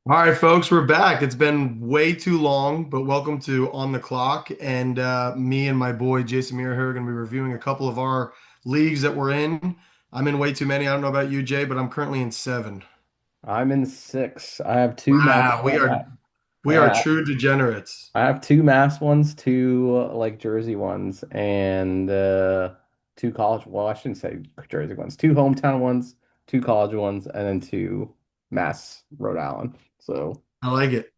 All right, folks, we're back. It's been way too long, but welcome to On the Clock. And me and my boy Jason Muir here are going to be reviewing a couple of our leagues that we're in. I'm in way too many. I don't know about you, Jay, but I'm currently in seven. I'm in six. I have two mass. Wow, we are I true degenerates. I have two mass ones, two like Jersey ones, and two college. Well, I shouldn't say Jersey ones. Two hometown ones, two college ones, and then two mass Rhode Island. So I like it.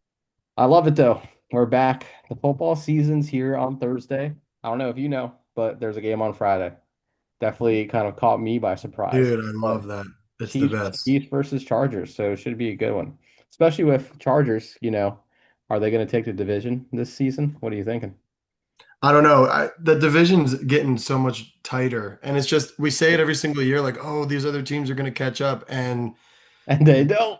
I love it though. We're back. The football season's here on Thursday. I don't know if you know, but there's a game on Friday. Definitely kind of caught me by surprise. Dude, I love that. It's the best. Chiefs versus Chargers, so it should be a good one. Especially with Chargers, are they going to take the division this season? What are you thinking? I don't know. The division's getting so much tighter, and it's just we say it every single year, like, oh, these other teams are going to catch up, and And they don't.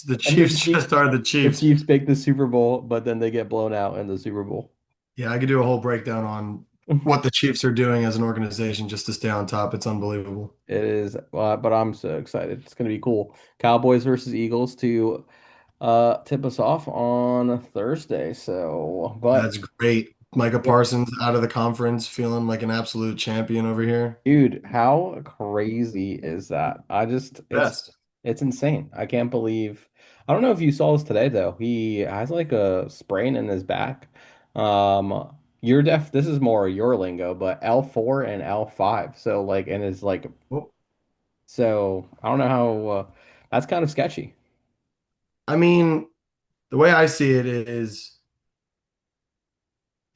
The And the Chiefs Chiefs, just are the the Chiefs. Chiefs make the Super Bowl, but then they get blown out in the Super Bowl. Yeah, I could do a whole breakdown on what the Chiefs are doing as an organization just to stay on top. It's unbelievable. It is, but I'm so excited. It's going to be cool. Cowboys versus Eagles to tip us off on Thursday. So, but That's great. Micah Parsons out of the conference, feeling like an absolute champion over here. dude, how crazy is that? Best. It's insane. I can't believe. I don't know if you saw this today though. He has like a sprain in his back. This is more your lingo, but L4 and L5. So like and it's like Well, so I don't know how that's kind of sketchy. I mean, the way I see it is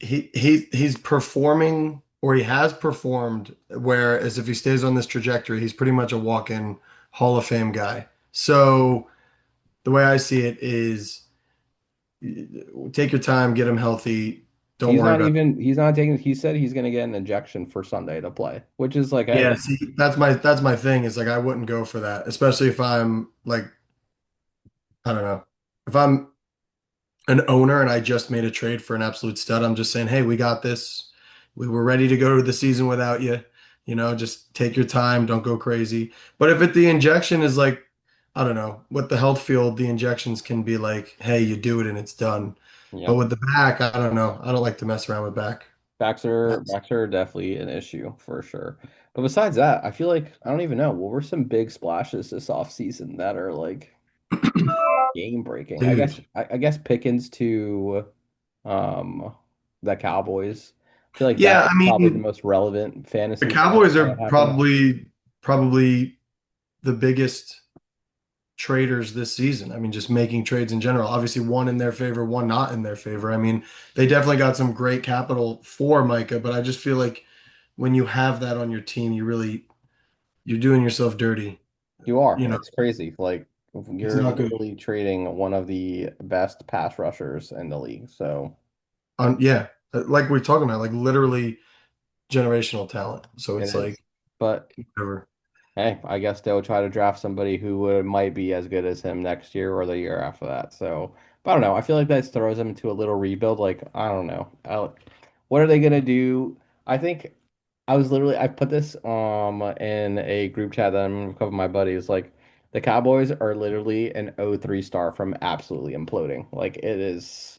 he's performing or he has performed whereas if he stays on this trajectory, he's pretty much a walk-in Hall of Fame guy. So the way I see it is take your time, get him healthy. Don't worry about it. He's not taking he said he's gonna get an injection for Sunday to play, which is like, hey, Yeah, see, that's my thing. Is like I wouldn't go for that, especially if I'm like I don't know, if I'm an owner and I just made a trade for an absolute stud. I'm just saying, hey, we got this. We were ready to go to the season without you. Just take your time. Don't go crazy. But if the injection is like, I don't know, with the health field, the injections can be like, hey, you do it and it's done. But yeah. with the back, I don't know. I don't like to mess around with back. Backs are definitely an issue for sure. But besides that, I feel like I don't even know. What were some big splashes this offseason that are like game breaking? Dude. I guess Pickens to um the Cowboys. I feel like that Yeah, was I probably the mean, most relevant the fantasy stuff Cowboys that are happened. probably the biggest traders this season. I mean, just making trades in general. Obviously, one in their favor, one not in their favor. I mean, they definitely got some great capital for Micah, but I just feel like when you have that on your team, you're doing yourself dirty. You are. You know, It's crazy. Like it's you're not good. literally trading one of the best pass rushers in the league. So Yeah, like we're talking about, like literally generational talent. So it it's like is. But whatever. hey, I guess they'll try to draft somebody who might be as good as him next year or the year after that. So, but I don't know. I feel like that throws them into a little rebuild. Like, I don't know. What are they gonna do? I think I put this in a group chat that I'm in with a couple of my buddies. Like, the Cowboys are literally an 0-3 star from absolutely imploding. Like, it is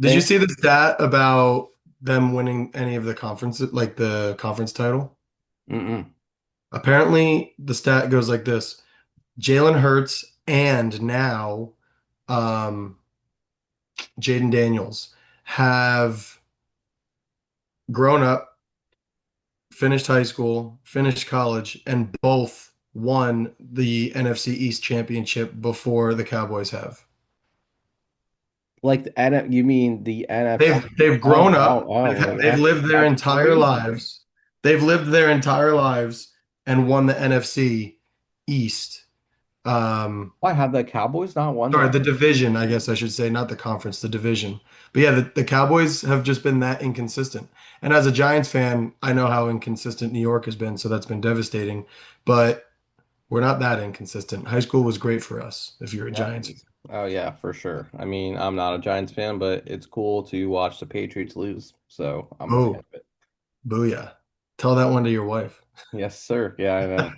Did you they see the stat about them winning any of the conferences, like the conference title? mm-mm. Apparently, the stat goes like this. Jalen Hurts and now um, Jaden Daniels have grown up, finished high school, finished college, and both won the NFC East championship before the Cowboys have. Like the N you mean the NFC? They've grown up. Like They've lived their that's entire crazy. lives. They've lived their entire lives and won the NFC East. Um, Why have the Cowboys not won Sorry, that? the division, I guess I should say, not the conference, the division. But yeah, the Cowboys have just been that inconsistent. And as a Giants fan, I know how inconsistent New York has been, so that's been devastating. But we're not that inconsistent. High school was great for us if you're a Yeah. Giants fan. Oh yeah, for sure. I mean, I'm not a Giants fan, but it's cool to watch the Patriots lose. So I'm a fan Oh, of it. booyah. Tell that one to your wife. Yes, sir. Yeah, I know.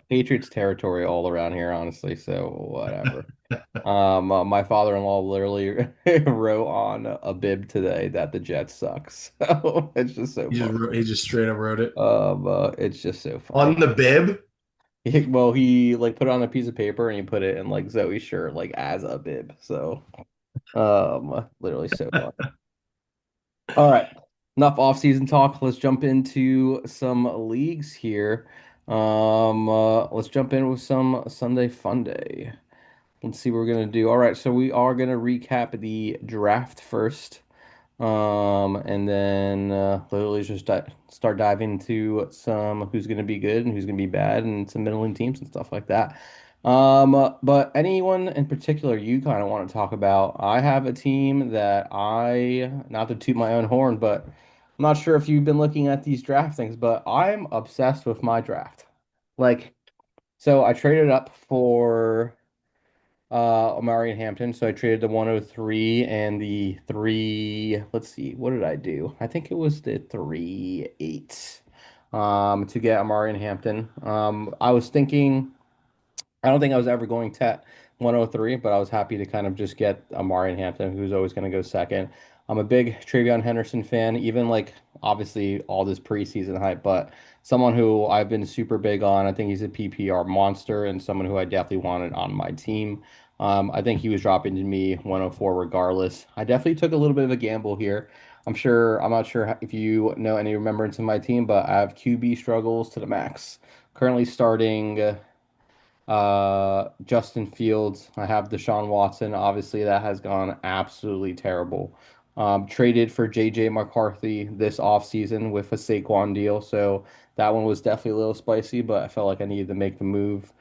Patriots territory all around here, honestly. So whatever. My father-in-law literally wrote on a bib today that the Jets suck. So it's just so funny. He just straight up wrote it It's just so funny. on the bib. Well, he like put it on a piece of paper and he put it in like Zoe's shirt, like as a bib. So, literally so funny. All right, enough off-season talk. Let's jump into some leagues here. Let's jump in with some Sunday Funday. Let's see what we're gonna do. All right, so we are gonna recap the draft first. And then literally just di start diving into some who's going to be good and who's going to be bad and some middling teams and stuff like that. But anyone in particular you kind of want to talk about? I have a team that not to toot my own horn, but I'm not sure if you've been looking at these draft things, but I'm obsessed with my draft. Like, so I traded up for Omari and Hampton. So I traded the 103 and the three. Let's see, what did I do? I think it was the 3-8 to get Amari and Hampton. I was thinking I don't think I was ever going to 103, but I was happy to kind of just get Amari and Hampton, who's always going to go second. I'm a big Travion Henderson fan, even like obviously all this preseason hype, but someone who I've been super big on. I think he's a PPR monster and someone who I definitely wanted on my team. I think he was dropping to me 104 regardless. I definitely took a little bit of a gamble here. I'm not sure if you know any remembrance of my team, but I have QB struggles to the max. Currently starting Justin Fields. I have Deshaun Watson. Obviously, that has gone absolutely terrible. Traded for JJ McCarthy this offseason with a Saquon deal. So that one was definitely a little spicy, but I felt like I needed to make the move.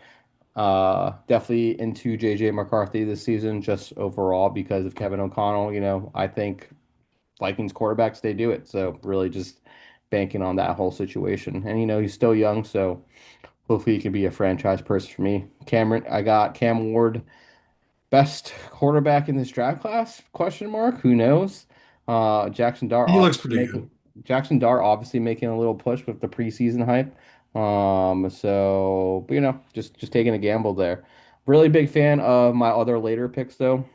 Definitely into JJ McCarthy this season, just overall because of Kevin O'Connell. I think Vikings quarterbacks, they do it. So really just banking on that whole situation. And, he's still young. So hopefully he can be a franchise person for me. I got Cam Ward, best quarterback in this draft class? Question mark. Who knows? Jackson Dart He looks obviously pretty good. making a little push with the preseason hype. But just taking a gamble there. Really big fan of my other later picks though.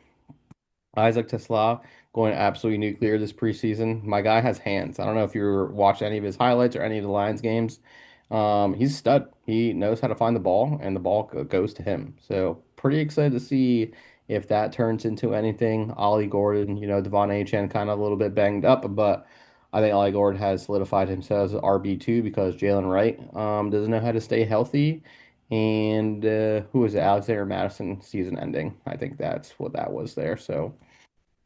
Isaac Tesla going absolutely nuclear this preseason. My guy has hands. I don't know if you watched any of his highlights or any of the Lions games. He's a stud. He knows how to find the ball, and the ball goes to him. So pretty excited to see if that turns into anything. Ollie Gordon, Devon Achane kind of a little bit banged up, but I think Ollie Gordon has solidified himself as RB2 because Jalen Wright doesn't know how to stay healthy. And who was it? Alexander Madison season ending. I think that's what that was there. So.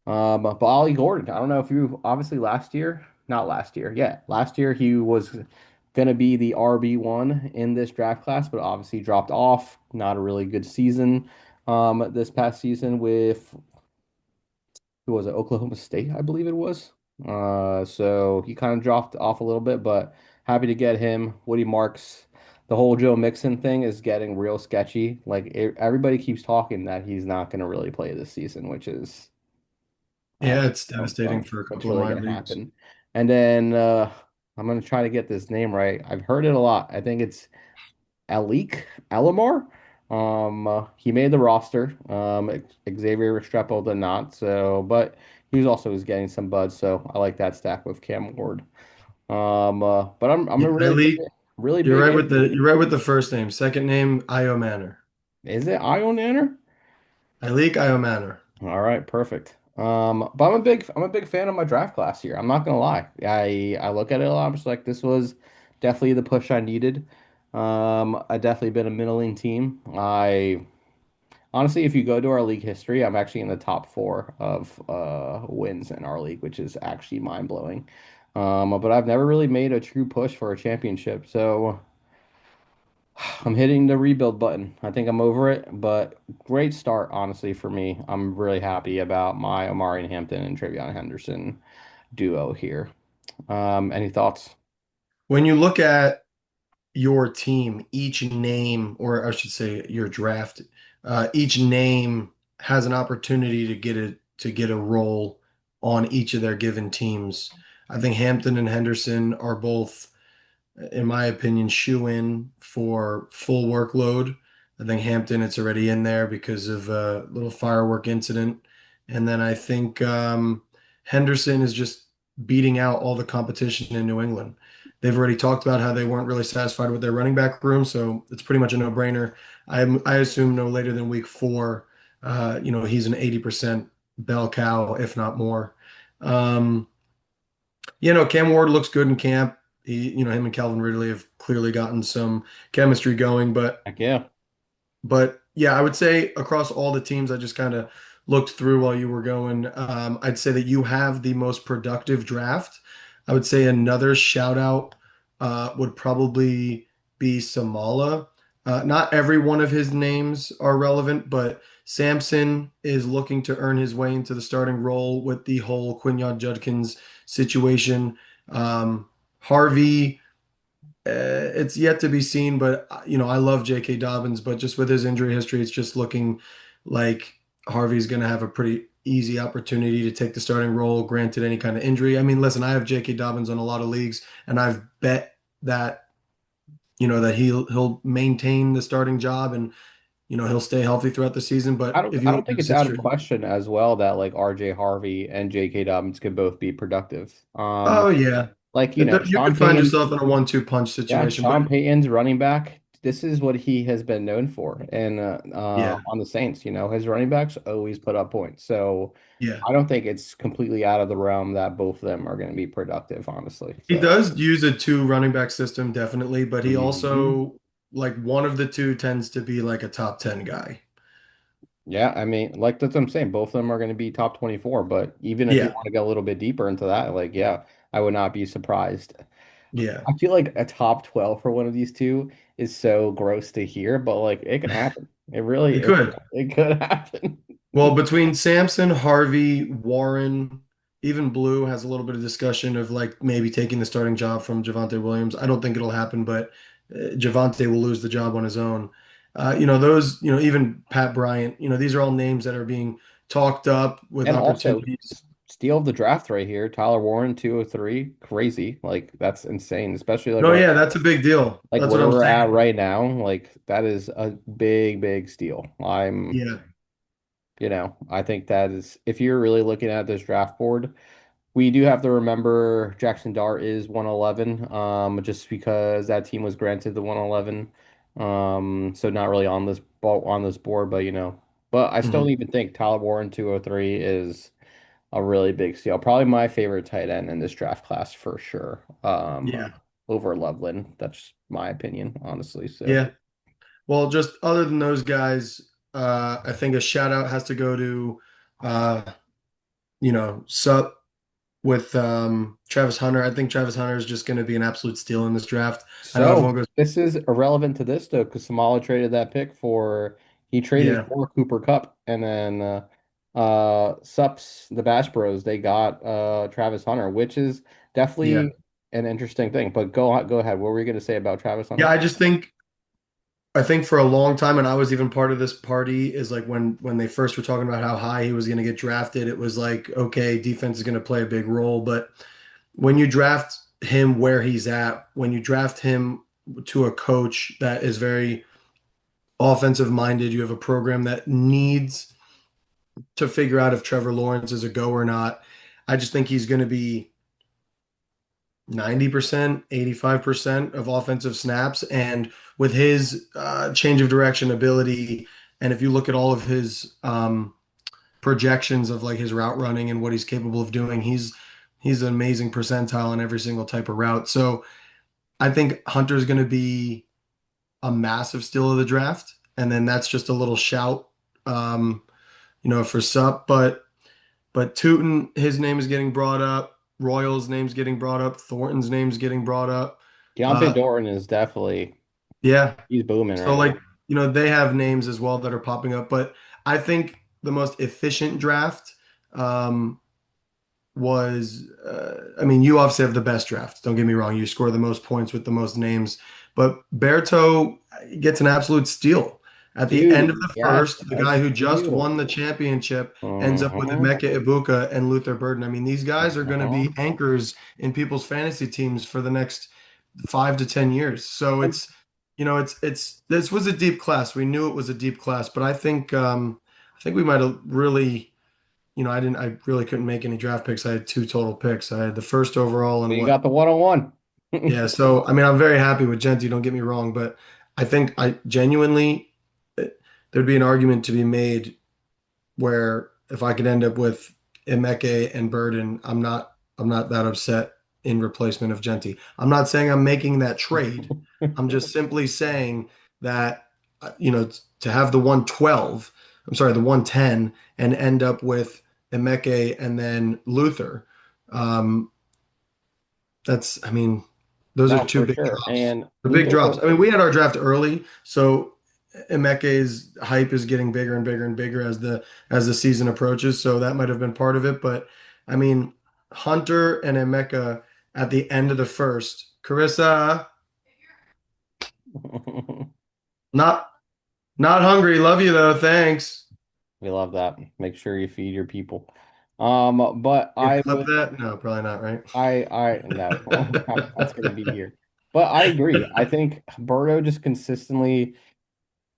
But Ollie Gordon, I don't know if you obviously not last year, yeah, last year he was gonna be the RB1 in this draft class, but obviously dropped off. Not a really good season. This past season with who was it? Oklahoma State, I believe it was. So he kind of dropped off a little bit, but happy to get him. Woody Marks. The whole Joe Mixon thing is getting real sketchy. Like everybody keeps talking that he's not going to really play this season, which is I Yeah, it's don't devastating know for a what's couple of really my going to leagues. happen. And then I'm going to try to get this name right. I've heard it a lot. I think it's Alik Elamar. He made the roster. Xavier Restrepo did not. So, but he was getting some buzz. So I like that stack with Cam Ward. But I'm Yeah, a League. really big You're right with the first name. Second name, Io Manor. Is it Ion Nanner? League Io Manor. All right, perfect. But I'm a big fan of my draft class here. I'm not gonna lie. I look at it a lot. I'm just like this was definitely the push I needed. I definitely been a middling team. I honestly, if you go to our league history, I'm actually in the top four of wins in our league, which is actually mind blowing. But I've never really made a true push for a championship, so I'm hitting the rebuild button. I think I'm over it, but great start, honestly, for me. I'm really happy about my Omari and Hampton and Travion Henderson duo here. Any thoughts? When you look at your team, each name, or I should say your draft, each name has an opportunity to get a role on each of their given teams. I think Hampton and Henderson are both in my opinion, shoe in for full workload. I think Hampton, it's already in there because of a little firework incident. And then I think Henderson is just beating out all the competition in New England. They've already talked about how they weren't really satisfied with their running back room, so it's pretty much a no-brainer. I assume no later than week four, he's an 80% bell cow, if not more. Um, Cam Ward looks good in camp. Him and Calvin Ridley have clearly gotten some chemistry going, but Heck yeah. yeah, I would say across all the teams, I just kind of looked through while you were going. I'd say that you have the most productive draft. I would say another shout out would probably be Samala. Not every one of his names are relevant, but Sampson is looking to earn his way into the starting role with the whole Quinyon Judkins situation. Harvey. It's yet to be seen, but I love J.K. Dobbins, but just with his injury history, it's just looking like Harvey's going to have a pretty easy opportunity to take the starting role, granted any kind of injury. I mean, listen, I have J.K. Dobbins on a lot of leagues, and I've bet that that he'll maintain the starting job and he'll stay healthy throughout the season. I But don't if I you don't look at think the it's out of situation, question as well that like RJ Harvey and JK Dobbins could both be productive. oh yeah, Like, you Sean could find Payton's yourself in a 1-2 punch yeah, situation. But Sean Payton's running back, this is what he has been known for. And yeah, on the Saints, his running backs always put up points. So yeah. I don't think it's completely out of the realm that both of them are going to be productive, honestly. He So does use a two running back system, definitely, but he mhm. also, like, one of the two tends to be like a top 10 guy. Yeah, I mean, like that's what I'm saying. Both of them are going to be top 24, but even if you Yeah, want to go a little bit deeper into that, like, yeah, I would not be surprised. yeah. I feel like a top 12 for one of these two is so gross to hear, but like it can happen. It really He could. it could happen. Well, between Sampson, Harvey, Warren, even Blue has a little bit of discussion of like maybe taking the starting job from Javante Williams. I don't think it'll happen, but Javante will lose the job on his own. Even Pat Bryant, these are all names that are being talked up with And also, opportunities. steal of the draft right here, Tyler Warren 203, crazy. Like that's insane, especially like No, yeah, that's a big deal. like That's what where I'm we're saying. at right now. Like that is a big steal. Yeah, I think that is if you're really looking at this draft board. We do have to remember Jackson Dart is 111, just because that team was granted the 111. So not really on this board, but but I still hmm, even think Tyler Warren 203 is a really big steal. Probably my favorite tight end in this draft class for sure. yeah, Over Loveland. That's my opinion, honestly. So yeah. Well, just other than those guys, I think a shout out has to go to, uh, Sup with Travis Hunter. I think Travis Hunter is just going to be an absolute steal in this draft. I know So everyone goes, this is irrelevant to this though, because Samala traded that pick for he traded yeah, for Cooper Cup, and then Sups the Bash Bros they got Travis Hunter, which is yeah, definitely an interesting thing. But go ahead. What were you going to say about Travis yeah. Hunter? I think for a long time, and I was even part of this party, is like when they first were talking about how high he was going to get drafted, it was like, okay, defense is going to play a big role, but when you draft him where he's at, when you draft him to a coach that is very offensive minded, you have a program that needs to figure out if Trevor Lawrence is a go or not. I just think he's going to be 90%, 85% of offensive snaps. And with his change of direction ability, and if you look at all of his projections of like his route running and what he's capable of doing, he's an amazing percentile in every single type of route. So I think Hunter's going to be a massive steal of the draft. And then that's just a little shout, for Sup. But Tootin, his name is getting brought up. Royals' name's getting brought up. Thornton's name's getting brought up. Deontay Uh, Dorton is definitely yeah. he's booming So right like, now. they have names as well that are popping up. But I think the most efficient draft um, was, I mean, you obviously have the best draft. Don't get me wrong. You score the most points with the most names. But Berto gets an absolute steal. At the end of Dude, the yes, first, the a guy who just won steal. the championship ends up with Uh-huh. Emeka Ibuka and Luther Burden. I mean, these guys are going to Uh-huh. be anchors in people's fantasy teams for the next 5 to 10 years. So And it's this was a deep class. We knew it was a deep class, but I think we might have really, I really couldn't make any draft picks. I had two total picks. I had the first overall and you what. got the 101. Yeah, so I mean, I'm very happy with Genti, don't get me wrong, but I think I genuinely there'd be an argument to be made where if I could end up with Emeke and Burden, I'm not that upset in replacement of Genti. I'm not saying I'm making that trade. I'm just simply saying that to have the 112, I'm sorry, the 110 and end up with Emeke and then Luther. Um, I mean, those are No, two for big sure. drops. And The big drops. Luther, I mean, we had our draft early, so Emeke's hype is getting bigger and bigger and bigger as the season approaches. So that might have been part of it. But I mean, Hunter and Emeka at the end of the first. Carissa, not not hungry. Love you though. Thanks. we love that. Make sure you feed your people. But You I clip would, that? No, probably not, right? no, that's gonna be here. But I agree. I think Berto just consistently.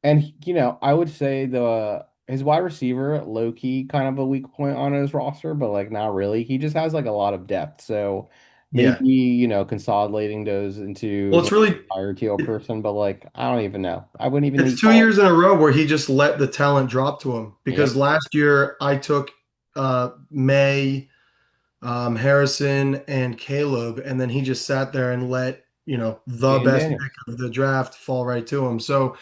And I would say the his wide receiver, low key, kind of a weak point on his roster, but like not really. He just has like a lot of depth. So Yeah. maybe, consolidating those into Well, it's maybe really a higher tier person, but like I don't even know. I wouldn't even it's need two call. years in a row where he just let the talent drop to him because Yep. last year I took May, Harrison, and Caleb, and then he just sat there and let the Jane best pick Daniels. of the draft fall right to him. So,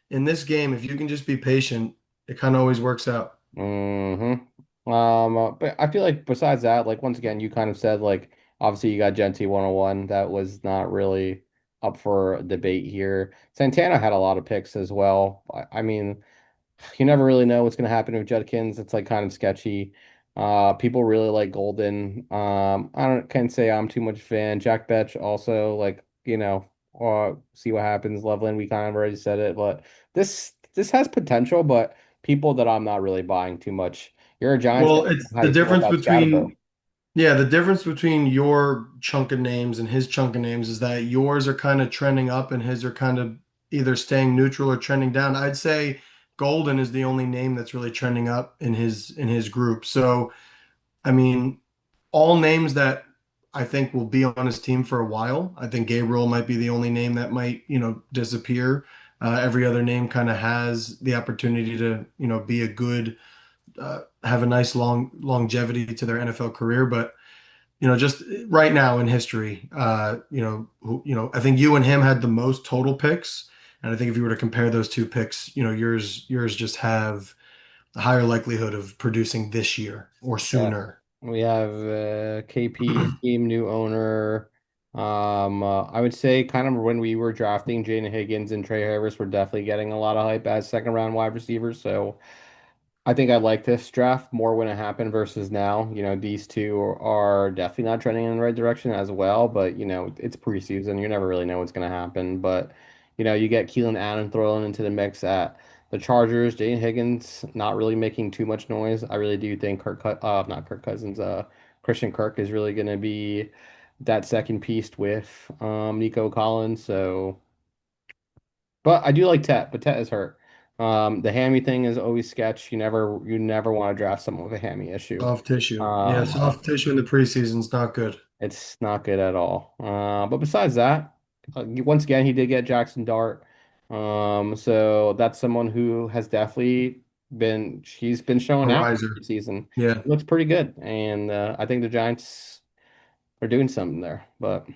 in this game, if you can just be patient, it kind of always works out. But I feel like besides that, like once again, you kind of said like obviously you got Genty 101. That was not really up for debate here. Santana had a lot of picks as well. I mean, you never really know what's going to happen with Judkins. It's like kind of sketchy. People really like Golden. I don't can't say I'm too much fan. Jack Betch also like see what happens. Loveland, we kind of already said it, but this has potential, but people that I'm not really buying too much. You're a Giants guy. Well, it's How do the you feel difference about Scatterbo? between yeah, the difference between your chunk of names and his chunk of names is that yours are kind of trending up and his are kind of either staying neutral or trending down. I'd say Golden is the only name that's really trending up in his group. So, I mean, all names that I think will be on his team for a while. I think Gabriel might be the only name that might, disappear. Every other name kind of has the opportunity to, be a good, have a nice long longevity to their NFL career. But just right now in history, I think you and him had the most total picks, and I think if you were to compare those two picks, yours just have a higher likelihood of producing this year or Yeah. sooner. We have KP team new owner. I would say kind of when we were drafting Jaden Higgins and Trey Harris were definitely getting a lot of hype as second round wide receivers. So I think I like this draft more when it happened versus now. These two are definitely not trending in the right direction as well, but it's preseason. You never really know what's going to happen. But you get Keelan Allen thrown into the mix at the Chargers. Jaden Higgins not really making too much noise. I really do think not Kirk Cousins, Christian Kirk is really going to be that second piece with Nico Collins. So. But I do like Tet, but Tet is hurt. The hammy thing is always sketch. You never want to draft someone with a hammy issue. Soft tissue. Yeah, Um, soft tissue in the preseason is not good. it's not good at all. But besides that, once again, he did get Jackson Dart. So that's someone who has definitely he's been A showing out riser. this season. Yeah. He looks pretty good, and I think the Giants are doing something there. But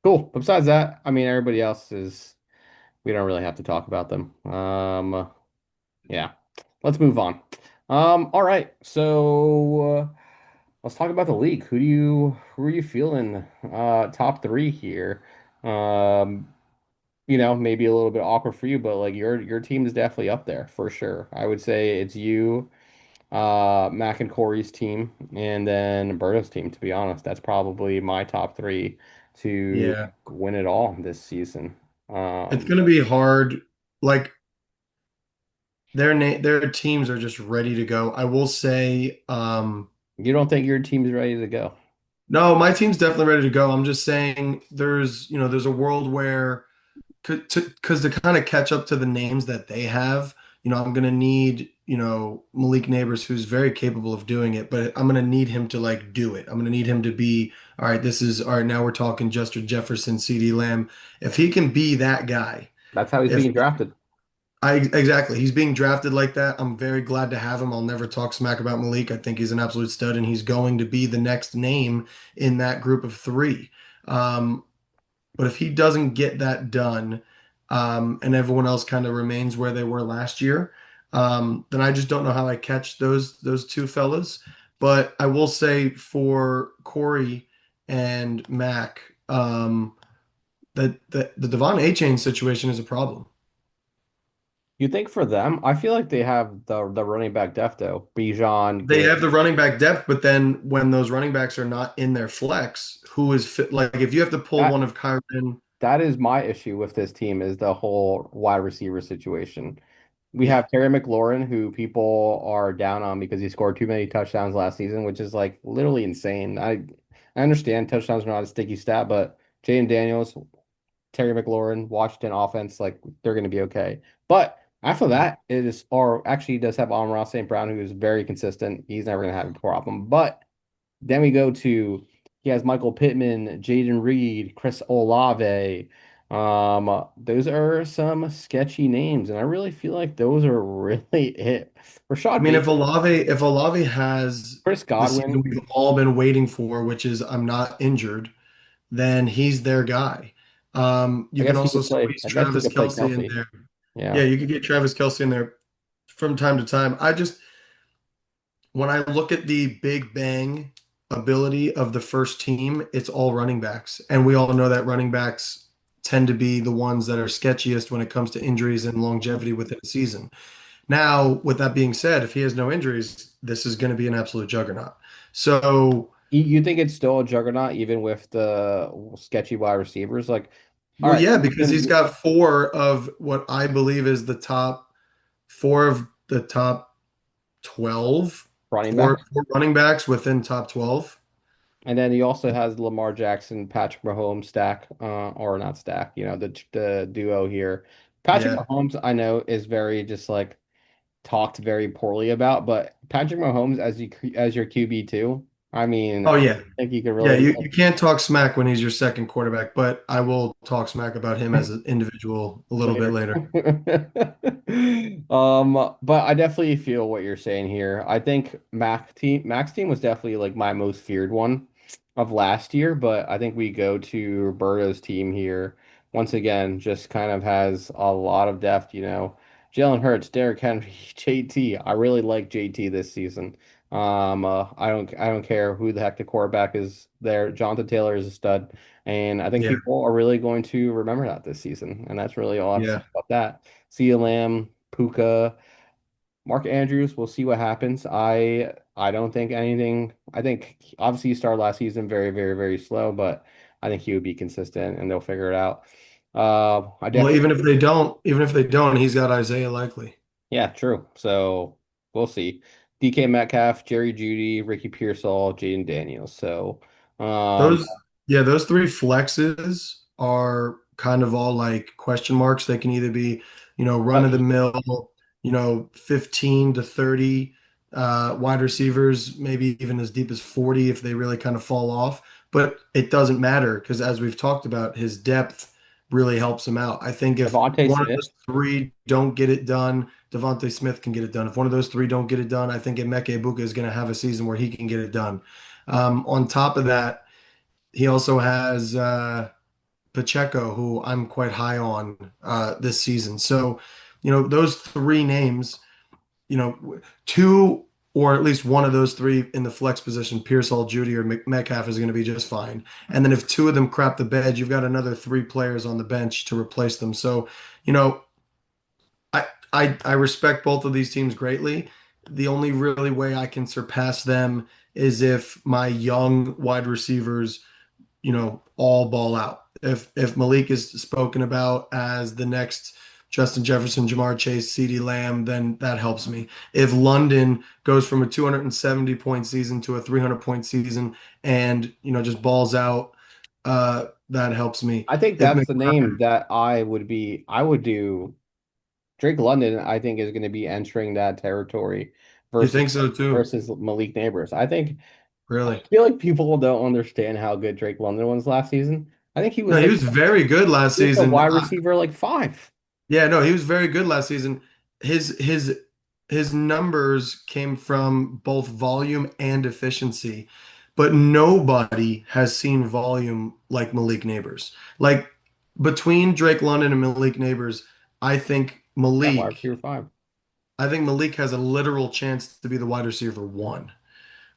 cool. But besides that, I mean, everybody else is. We don't really have to talk about them. Yeah, let's move on. All right. So let's talk about the league. Who are you feeling top three here? Um, maybe a little bit awkward for you, but like your team is definitely up there for sure. I would say it's you, Mac and Corey's team, and then Berto's team, to be honest. That's probably my top three to Yeah. win it all this season. It's Um, going to be hard. Like their teams are just ready to go. I will say, you don't think your team's ready to go? No, my team's definitely ready to go. I'm just saying there's a world where because to kind of catch up to the names that they have, I'm gonna need, Malik Neighbors, who's very capable of doing it, but I'm gonna need him to like do it. I'm gonna need him to be, all right, this is all right, now we're talking Justin Jefferson, CD Lamb. If he can be that guy, That's how he's if being drafted. I exactly, he's being drafted like that. I'm very glad to have him. I'll never talk smack about Malik. I think he's an absolute stud, and he's going to be the next name in that group of three. Um, but if he doesn't get that done, and everyone else kind of remains where they were last year, then I just don't know how I catch those two fellas. But I will say for Corey and Mac, that the Devon A chain situation is a problem. You think for them, I feel like they have the running back depth though. Bijan, They Gibbs. have the running back depth, but then when those running backs are not in their flex, who is fit? Like if you have to pull That one of Kyron, that is my issue with this team is the whole wide receiver situation. We yeah. have Terry McLaurin, who people are down on because he scored too many touchdowns last season, which is like literally insane. I understand touchdowns are not a sticky stat, but Jaden Daniels, Terry McLaurin, Washington offense, like they're going to be okay. But after that, it is, or actually, he does have Amon-Ra St. Brown, who is very consistent. He's never going to have a problem. But then we go to he has Michael Pittman, Jaden Reed, Chris Olave. Those are some sketchy names, and I really feel like those are really it. I Rashad mean, Bateman, If Olave has Chris the season Godwin. we've all been waiting for, which is I'm not injured, then he's their guy. I You can guess he also could play. squeeze I guess he Travis could play Kelsey in Kelsey. there. Yeah, Yeah. you could get Travis Kelsey in there from time to time. When I look at the big bang ability of the first team, it's all running backs. And we all know that running backs tend to be the ones that are sketchiest when it comes to injuries and longevity within a season. Now, with that being said, if he has no injuries, this is going to be an absolute juggernaut. So, You think it's still a juggernaut even with the sketchy wide receivers? Like, all well, right, yeah, because he's got four of what I believe is the top four of the top 12, running back. four running backs within top 12. And then he also has Lamar Jackson, Patrick Mahomes stack, or not stack, the duo here. Patrick Yeah. Mahomes, I know, is very just like talked very poorly about, but Patrick Mahomes as your QB too. I mean, Oh, I yeah. think you could Yeah, really you can't talk smack when he's your second quarterback, but I will talk smack about him as an individual a little bit later. later. But I definitely feel what you're saying here. I think Mac's team was definitely like my most feared one of last year, but I think we go to Roberto's team here. Once again, just kind of has a lot of depth. Jalen Hurts, Derrick Henry, JT. I really like JT this season. I don't care who the heck the quarterback is there. Jonathan Taylor is a stud. And I think Yeah. people are really going to remember that this season. And that's really all I have to say Yeah. about that. CeeDee Lamb, Puka, Mark Andrews, we'll see what happens. I don't think anything. I think obviously he started last season very, very, very slow, but I think he would be consistent and they'll figure it out. I Well, definitely even if they don't, he's got Isaiah Likely. Yeah, true. So we'll see. DK Metcalf, Jerry Judy, Ricky Pearsall, Jaden Daniels. So um Those, yeah, those three flexes are kind of all like question marks. They can either be, run of the mill, 15 to 30 wide receivers, maybe even as deep as 40 if they really kind of fall off. But it doesn't matter because as we've talked about, his depth really helps him out. I think if Devontae one of Smith. those three don't get it done, Devontae Smith can get it done. If one of those three don't get it done, I think Emeka Egbuka is going to have a season where he can get it done. On top of that, he also has Pacheco, who I'm quite high on this season. So, those three names, two or at least one of those three in the flex position, Pearsall, Judy, or Metcalf is going to be just fine. And then if two of them crap the bed, you've got another three players on the bench to replace them. So, you know, I respect both of these teams greatly. The only really way I can surpass them is if my young wide receivers all ball out. If Malik is spoken about as the next, Justin Jefferson, Jamar Chase, CeeDee Lamb, then that helps me. If London goes from a 270 point season to a 300 point season and, just balls out, that helps me. I think If that's the McBride, name that I would do. Drake London, I think, is going to be entering that territory you versus think so too? Malik Neighbors. I Really? feel like people don't understand how good Drake London was last season. I think No, he was very good last he was a season. wide receiver like five. Yeah, no, he was very good last season. His his his numbers came from both volume and efficiency, but nobody has seen volume like Malik Neighbors. Like between Drake London and Malik Neighbors, I think Yeah, wide Malik, receiver five I think Malik has a literal chance to be the wide receiver one.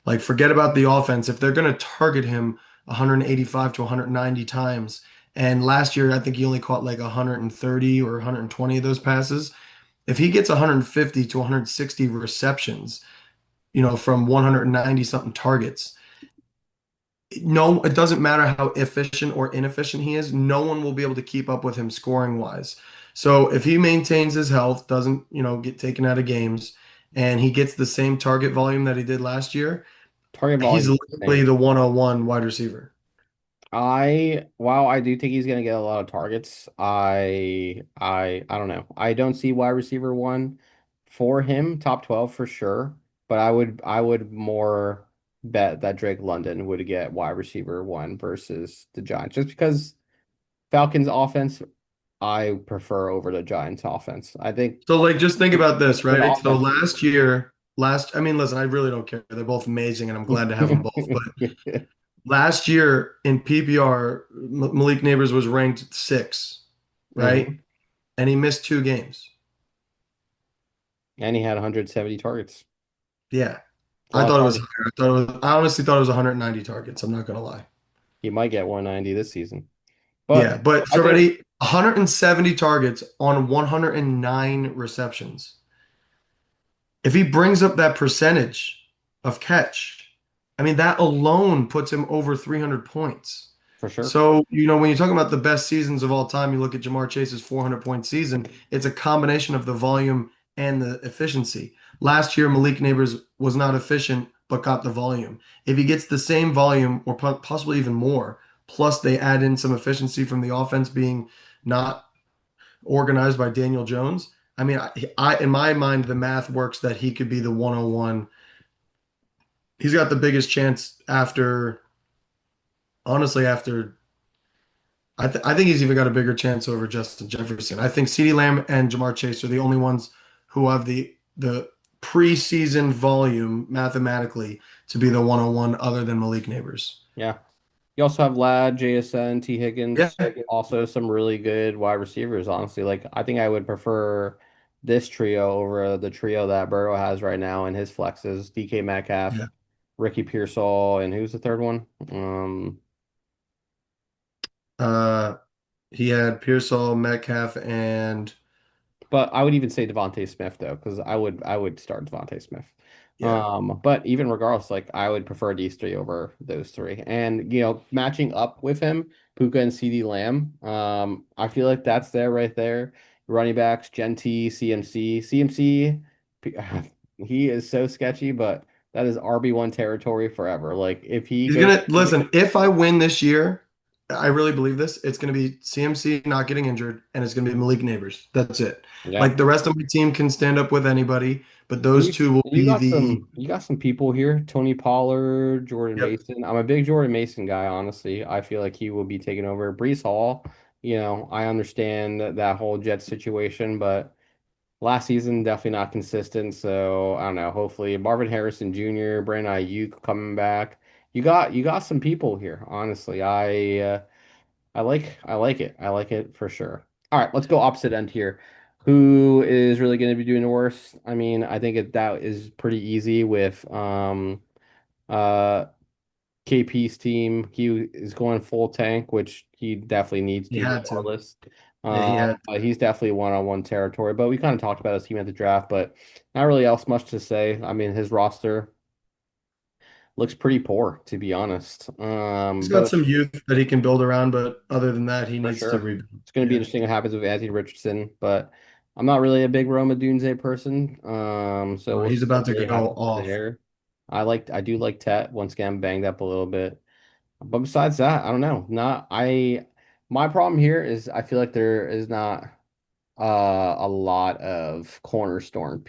Like forget about the offense. If they're going to target him 185 to 190 times, and last year I think he only caught like 130 or 120 of those passes. If he gets 150 to 160 receptions, from 190 something targets, no, it doesn't matter how efficient or inefficient he is, no one will be able to keep up with him scoring wise. So if he maintains his health, doesn't, get taken out of games, and he gets the same target volume that he did last year, target he's volume is literally insane. the 101 wide receiver. While I do think he's going to get a lot of targets, I don't know. I don't see wide receiver one for him, top 12 for sure, but I would more bet that Drake London would get wide receiver one versus the Giants just because Falcons offense I prefer over the Giants offense. I think So like just think about it's this, good right? So offenses. last year, I mean, listen, I really don't care. They're both amazing and I'm glad to have them both. But last year in PPR, Malik Neighbors was ranked six, right? Mhm. And he missed two games. And he had 170 targets. Yeah. It's a I lot of thought it was targets. higher. I honestly thought it was 190 targets. I'm not gonna lie. He might get 190 this season. Yeah, But but it's I think already 170 targets on 109 receptions. If he brings up that percentage of catch, I mean, that alone puts him over 300 points. for sure. So, when you're talking about the best seasons of all time, you look at Jamar Chase's 400 point season, it's a combination of the volume and the efficiency. Last year, Malik Neighbors was not efficient, but got the volume. If he gets the same volume or possibly even more, plus they add in some efficiency from the offense being not organized by Daniel Jones, I mean, in my mind, the math works that he could be the 101. He's got the biggest chance honestly, after I think he's even got a bigger chance over Justin Jefferson. I think CeeDee Lamb and Jamar Chase are the only ones who have the preseason volume mathematically to be the 101 other than Malik Neighbors. Yeah. You also have Ladd, JSN, T. Yeah, Higgins, also some really good wide receivers, honestly. Like I think I would prefer this trio over the trio that Burrow has right now in his flexes, DK yeah. Metcalf, Ricky Pearsall, and who's the third one? Uh, he had Pearsall, Metcalf, and But I would even say Devontae Smith though, because I would start Devontae Smith. yeah. But even regardless, like I would prefer these three over those three. And matching up with him, Puka and CeeDee Lamb, I feel like that's there right there. Running backs, Genty, CMC. CMC, he is so sketchy, but that is RB1 territory forever. Like if he He's goes, gonna listen. If I win this year, I really believe this. It's gonna be CMC not getting injured, and it's gonna be Malik Neighbors. That's it. yeah. Like the rest of my team can stand up with anybody, but those two will You be got the. some people here. Tony Pollard, Jordan Yep. Mason. I'm a big Jordan Mason guy, honestly. I feel like he will be taking over. Brees Hall, I understand that whole Jets situation, but last season definitely not consistent. So I don't know. Hopefully Marvin Harrison Jr., Brandon Ayuk coming back. You got some people here, honestly. I like it. I like it for sure. All right, let's go opposite end here. Who is really going to be doing the worst? I mean, I think that is pretty easy with uh KP's team. He is going full tank, which he definitely needs He to had to. regardless. Yeah, he had. But he's definitely one-on-one territory. But we kind of talked about his team at the draft, but not really else much to say. I mean, his roster. looks pretty poor, to be honest. He's got But some youth that he can build around, but other than that, he for needs to sure, rebuild. it's going to be Yeah. interesting what happens with Anthony Richardson. But I'm not really a big Roma Dunze person. So we'll He's see what about to really go happens off. there. I do like Tet. Once again, banged up a little bit. But besides that, I don't know. Not I. My problem here is I feel like there is not a lot of cornerstone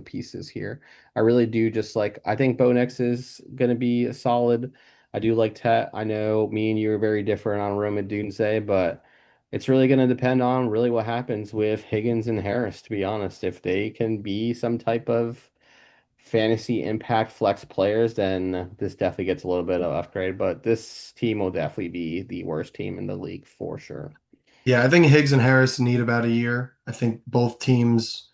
pieces here. I really do just like I think Bo Nix is gonna be solid. I do like Tet. I know me and you are very different on Rome and Dunze, but it's really gonna depend on really what happens with Higgins and Harris, to be honest. If they can be some type of fantasy impact flex players, then this definitely gets a little bit of upgrade. But this team will definitely be the worst team in the league for sure. Yeah, I think Higgs and Harris need about a year. I think both teams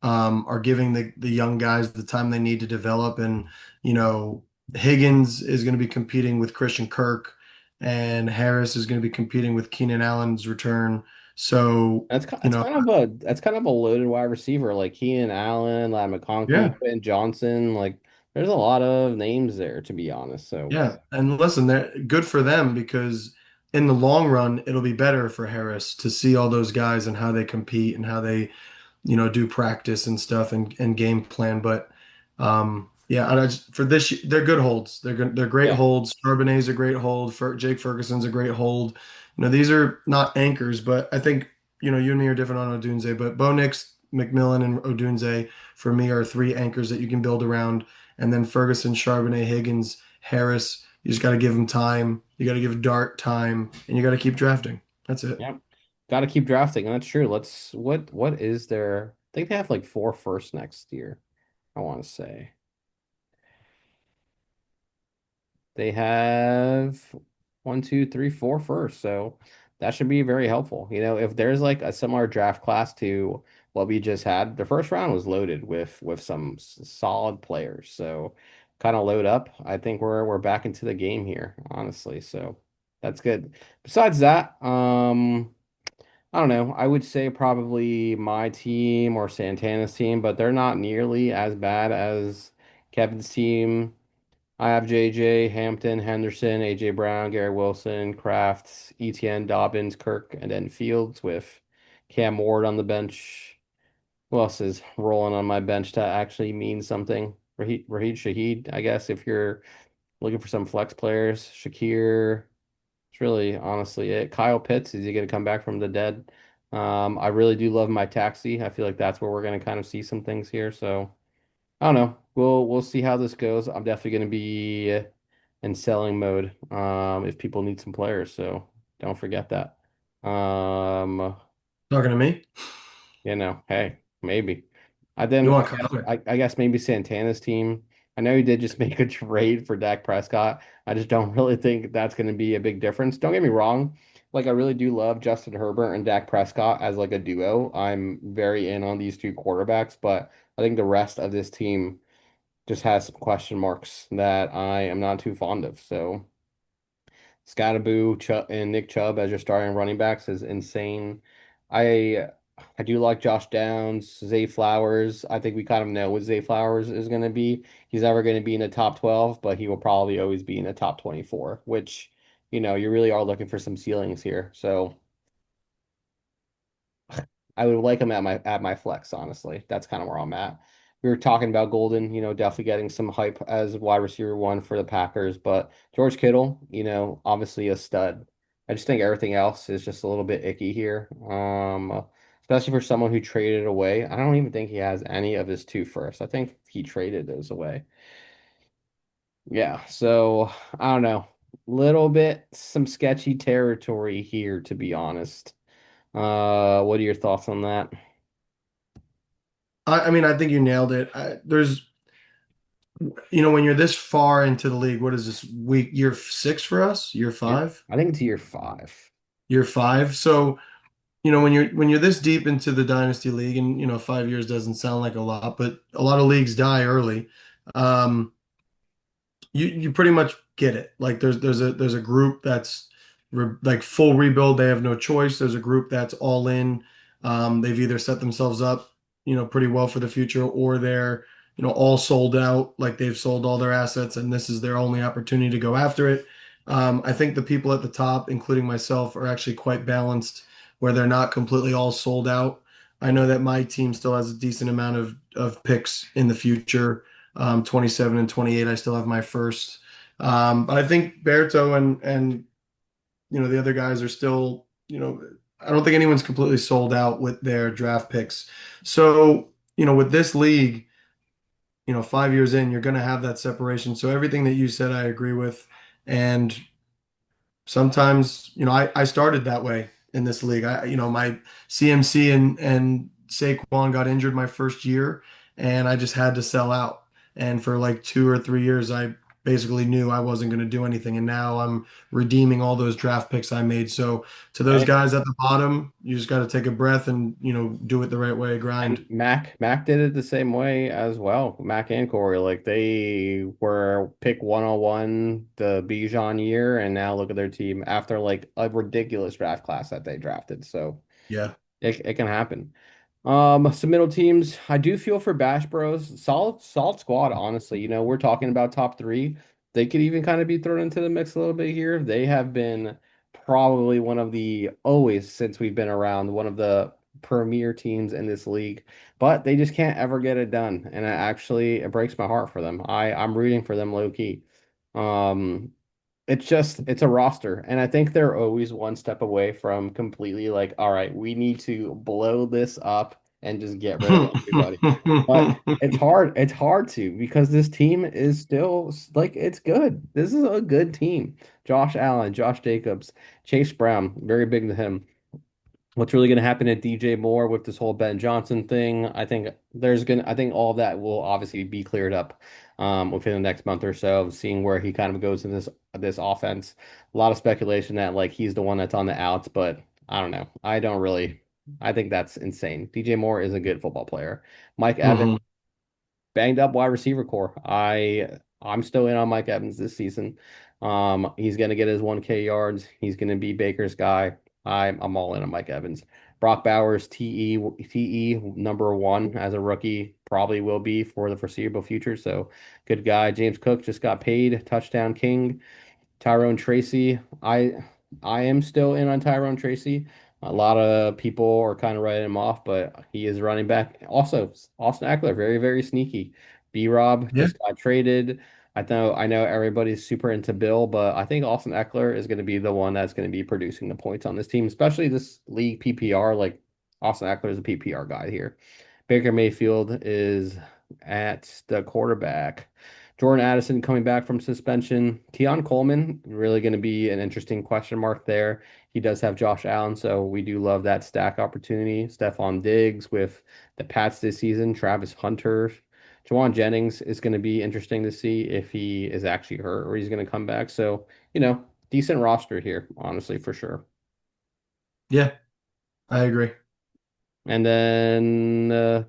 are giving the young guys the time they need to develop. And, you know, Higgins is going to be competing with Christian Kirk, and Harris is going to be competing with Keenan Allen's return. So, you That's know, kind of a loaded wide receiver like Keenan Allen, Lad McConkey, yeah, Quentin Johnson. Like there's a lot of names there to be honest. So yeah. And listen, they're good for them because in the long run, it'll be better for Harris to see all those guys and how they compete and how they do practice and stuff and game plan. But yeah, for this, they're good holds. They're good. They're great yeah, holds. Charbonnet's a great hold. Jake Ferguson's a great hold. These are not anchors, but I think you and me are different on Odunze. But Bo Nix, McMillan, and Odunze for me are three anchors that you can build around. And then Ferguson, Charbonnet, Higgins, Harris. You just got to give them time. You got to give Dart time, and you got to keep drafting. That's it. yeah. Got to keep drafting, and that's true. What is there? I think they have like four firsts next year. I want to say. They have one, two, three, four first. So that should be very helpful. If there's like a similar draft class to what we just had, the first round was loaded with some solid players. So kind of load up. I think we're back into the game here, honestly. So that's good. Besides that, I don't know. I would say probably my team or Santana's team, but they're not nearly as bad as Kevin's team. I have JJ, Hampton, Henderson, AJ Brown, Gary Wilson, Kraft, ETN, Dobbins, Kirk, and then Fields with Cam Ward on the bench. Who else is rolling on my bench to actually mean something? Raheed Shaheed, I guess, if you're looking for some flex players. Shakir, it's really honestly it. Kyle Pitts, is he going to come back from the dead? I really do love my taxi. I feel like that's where we're going to kind of see some things here. So. I don't know. We'll see how this goes. I'm definitely going to be in selling mode if people need some players, so don't forget that. Um, Talking to me. hey, maybe. You want Kyler? I guess maybe Santana's team. I know he did just make a trade for Dak Prescott. I just don't really think that's going to be a big difference. Don't get me wrong. Like I really do love Justin Herbert and Dak Prescott as like a duo. I'm very in on these two quarterbacks, but I think the rest of this team just has some question marks that I am not too fond of. So Scottaboo and Nick Chubb as your starting running backs is insane. I I do like Josh Downs, Zay Flowers. I think we kind of know what Zay Flowers is going to be. He's never going to be in the top 12, but he will probably always be in the top 24, which, you really are looking for some ceilings here. So I would like him at my flex, honestly. That's kind of where I'm at. We were talking about Golden, definitely getting some hype as wide receiver one for the Packers, but George Kittle, obviously a stud. I just think everything else is just a little bit icky here. Especially for someone who traded away. I don't even think he has any of his two firsts. I think he traded those away. Yeah, so I don't know. Little bit some sketchy territory here, to be honest. What are your thoughts on that? I mean, I think you nailed it. When you're this far into the league, what is this week? Year six for us? Year five? I think it's year five. Year five. So, when you're this deep into the dynasty league, and 5 years doesn't sound like a lot, but a lot of leagues die early. Um, you pretty much get it. Like there's a group that's like full rebuild. They have no choice. There's a group that's all in. They've either set themselves up, pretty well for the future, or they're all sold out, like they've sold all their assets and this is their only opportunity to go after it. I think the people at the top, including myself, are actually quite balanced where they're not completely all sold out. I know that my team still has a decent amount of picks in the future. 27 and 28, I still have my first. But I think Berto and the other guys are still, I don't think anyone's completely sold out with their draft picks. So, with this league, 5 years in, you're going to have that separation. So everything that you said, I agree with. And sometimes, I started that way in this league. My CMC and Saquon got injured my first year, and I just had to sell out. And for like 2 or 3 years, I basically knew I wasn't going to do anything. And now I'm redeeming all those draft picks I made. So to those Hey, guys at the bottom, you just got to take a breath and, do it the right way, grind. and Mac did it the same way as well. Mac and Corey, like they were pick 101 the Bijan year, and now look at their team after like a ridiculous draft class that they drafted. So Yeah. it can happen. Some middle teams. I do feel for Bash Bros. Solid squad, honestly. We're talking about top three. They could even kind of be thrown into the mix a little bit here. They have been probably one of the always since we've been around, one of the premier teams in this league, but they just can't ever get it done. And it breaks my heart for them. I'm rooting for them low key. Um, it's a roster, and I think they're always one step away from completely like, all right, we need to blow this up and just get rid of everybody. But it's hard to because this team is still like it's good. This is a good team. Josh Allen, Josh Jacobs, Chase Brown, very big to him. What's really going to happen at DJ Moore with this whole Ben Johnson thing? I think all of that will obviously be cleared up within the next month or so, of seeing where he kind of goes in this offense. A lot of speculation that like he's the one that's on the outs, but I don't know. I think that's insane. DJ Moore is a good football player. Mike Evans, hmm banged up wide receiver core. I'm still in on Mike Evans this season. He's gonna get his 1K yards. He's gonna be Baker's guy. I'm all in on Mike Evans. Brock Bowers, TE number one as a rookie, probably will be for the foreseeable future. So good guy. James Cook just got paid, touchdown king. Tyrone Tracy, I am still in on Tyrone Tracy. A lot of people are kind of writing him off, but he is running back. Also, Austin Eckler, very, very sneaky. B-Rob Yeah. just got traded. I know everybody's super into Bill, but I think Austin Eckler is going to be the one that's going to be producing the points on this team, especially this league PPR. Like Austin Eckler is a PPR guy here. Baker Mayfield is at the quarterback. Jordan Addison coming back from suspension. Keon Coleman, really going to be an interesting question mark there. He does have Josh Allen, so we do love that stack opportunity. Stephon Diggs with the Pats this season. Travis Hunter. Jawan Jennings is going to be interesting to see if he is actually hurt or he's going to come back. So, decent roster here, honestly, for sure. Yeah, I agree. And then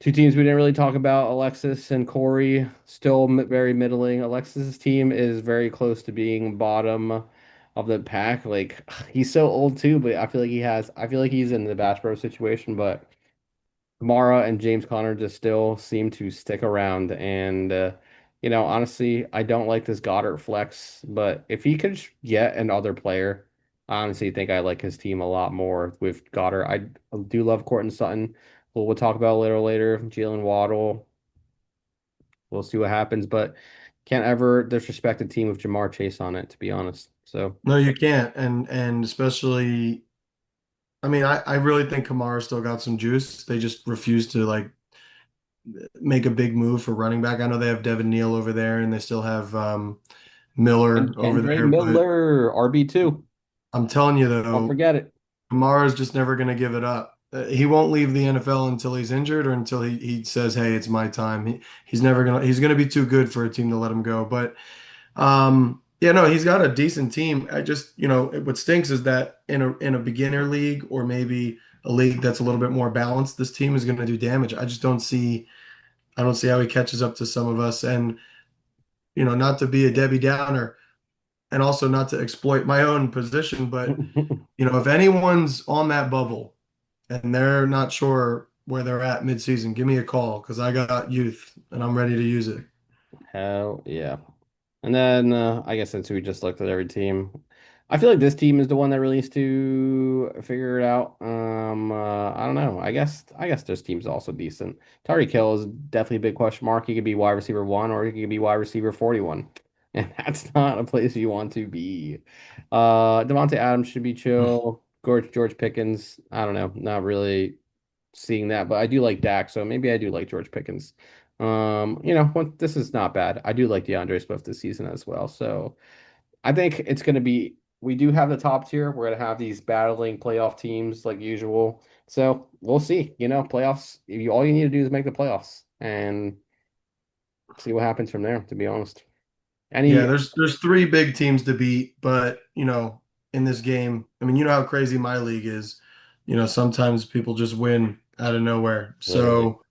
two teams we didn't really talk about, Alexis and Corey, still very middling. Alexis's team is very close to being bottom of the pack. Like he's so old too, but I feel like he's in the Bass Pro situation, but Mara and James Conner just still seem to stick around. And, honestly, I don't like this Goddard flex, but if he could get another player, I honestly think I like his team a lot more with Goddard. I do love Courtland Sutton, who we'll talk about a little later. Jalen Waddle, we'll see what happens, but can't ever disrespect a team with Jamar Chase on it, to be honest. So, No, you can't. And especially, I mean, I really think Kamara still got some juice. They just refuse to like make a big move for running back. I know they have Devin Neal over there and they still have Miller and over Kendre there, but Miller, RB2, I'm telling you don't though, forget it. Kamara's just never going to give it up. He won't leave the NFL until he's injured or until he says, "Hey, it's my time." He's gonna be too good for a team to let him go. But yeah, no, he's got a decent team. I just, what stinks is that in a beginner league or maybe a league that's a little bit more balanced, this team is going to do damage. I don't see how he catches up to some of us. And, not to be a Debbie Downer and also not to exploit my own position, but if anyone's on that bubble and they're not sure where they're at midseason, give me a call because I got youth and I'm ready to use it. Hell yeah. And then I guess since we just looked at every team, I feel like this team is the one that really needs to figure it out. I don't know. I guess this team's also decent. Tyreek Hill is definitely a big question mark. He could be wide receiver one or he could be wide receiver 41. And that's not a place you want to be. Devontae Adams should be chill. George Pickens, I don't know, not really seeing that, but I do like Dak, so maybe I do like George Pickens. This is not bad. I do like DeAndre Swift this season as well. So I think it's going to be, we do have the top tier. We're going to have these battling playoff teams like usual. So we'll see. Playoffs, all you need to do is make the playoffs and see what happens from there, to be honest. Yeah, Any, there's three big teams to beat, but in this game, I mean, you know how crazy my league is. Sometimes people just win out of nowhere. literally. So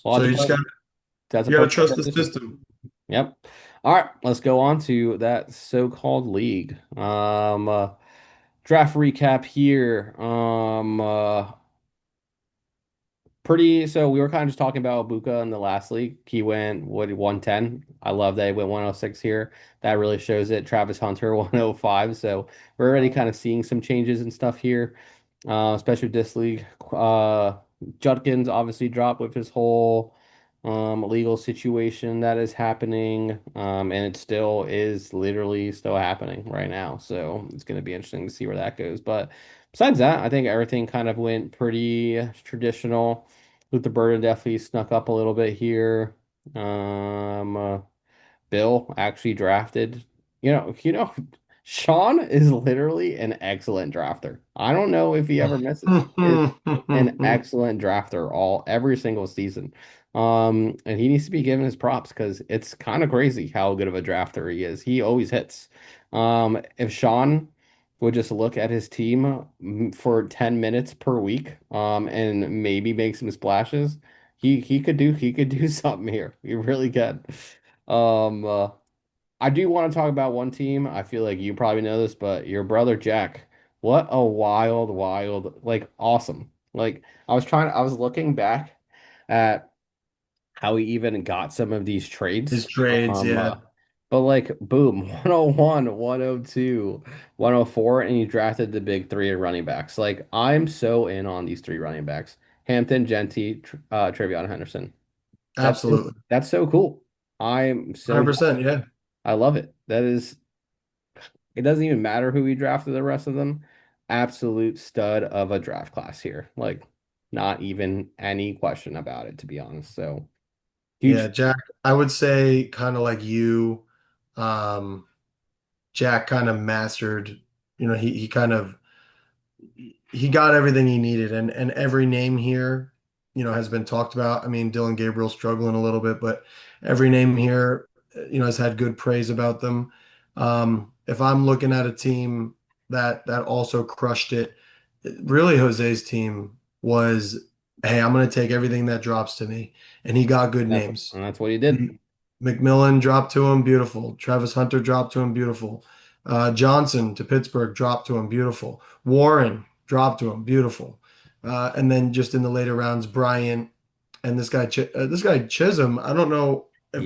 Well, so that's a you gotta perfect trust the transition. system. Yep. All right, let's go on to that so-called league. Draft recap here. Pretty. So we were kind of just talking about Ibuka in the last league. He went what 110. I love that he went 106 here. That really shows it. Travis Hunter 105. So we're already kind of seeing some changes and stuff here, especially with this league. Judkins obviously dropped with his whole legal situation that is happening, and it still is literally still happening right now. So it's going to be interesting to see where that goes. But besides that, I think everything kind of went pretty traditional. Luther Burden definitely snuck up a little bit here. Bill actually drafted. Sean is literally an excellent drafter. I don't know if he ever misses. He is an excellent drafter every single season. And he needs to be given his props because it's kind of crazy how good of a drafter he is. He always hits. If Sean would just look at his team for 10 minutes per week, and maybe make some splashes, he could do something here. He really could. Um, uh, I do want to talk about one team. I feel like you probably know this, but your brother Jack, what a wild, wild, like awesome. Like I was looking back at how he even got some of these His trades. trades, Um, yeah. uh, but like boom, 101, 102, 104, and he drafted the big three of running backs. Like I'm so in on these three running backs. Hampton, Genty, Trevion Henderson. Absolutely. That's so cool. I'm so 100%, yeah. I love it. It doesn't even matter who we drafted the rest of them. Absolute stud of a draft class here. Like, not even any question about it, to be honest. So, Yeah, huge. Jack, I would say kind of like you, um, Jack kind of mastered, he kind of he got everything he needed, and every name here, has been talked about. I mean, Dylan Gabriel's struggling a little bit, but every name here, has had good praise about them. If I'm looking at a team that also crushed it, really Jose's team was, hey, I'm going to take everything that drops to me, and he got good names. That's what he did. McMillan dropped to him, beautiful. Travis Hunter dropped to him, beautiful. Johnson to Pittsburgh dropped to him, beautiful. Warren dropped to him, beautiful. And then just in the later rounds, Bryant and this guy Chisholm. Yeah. I don't know if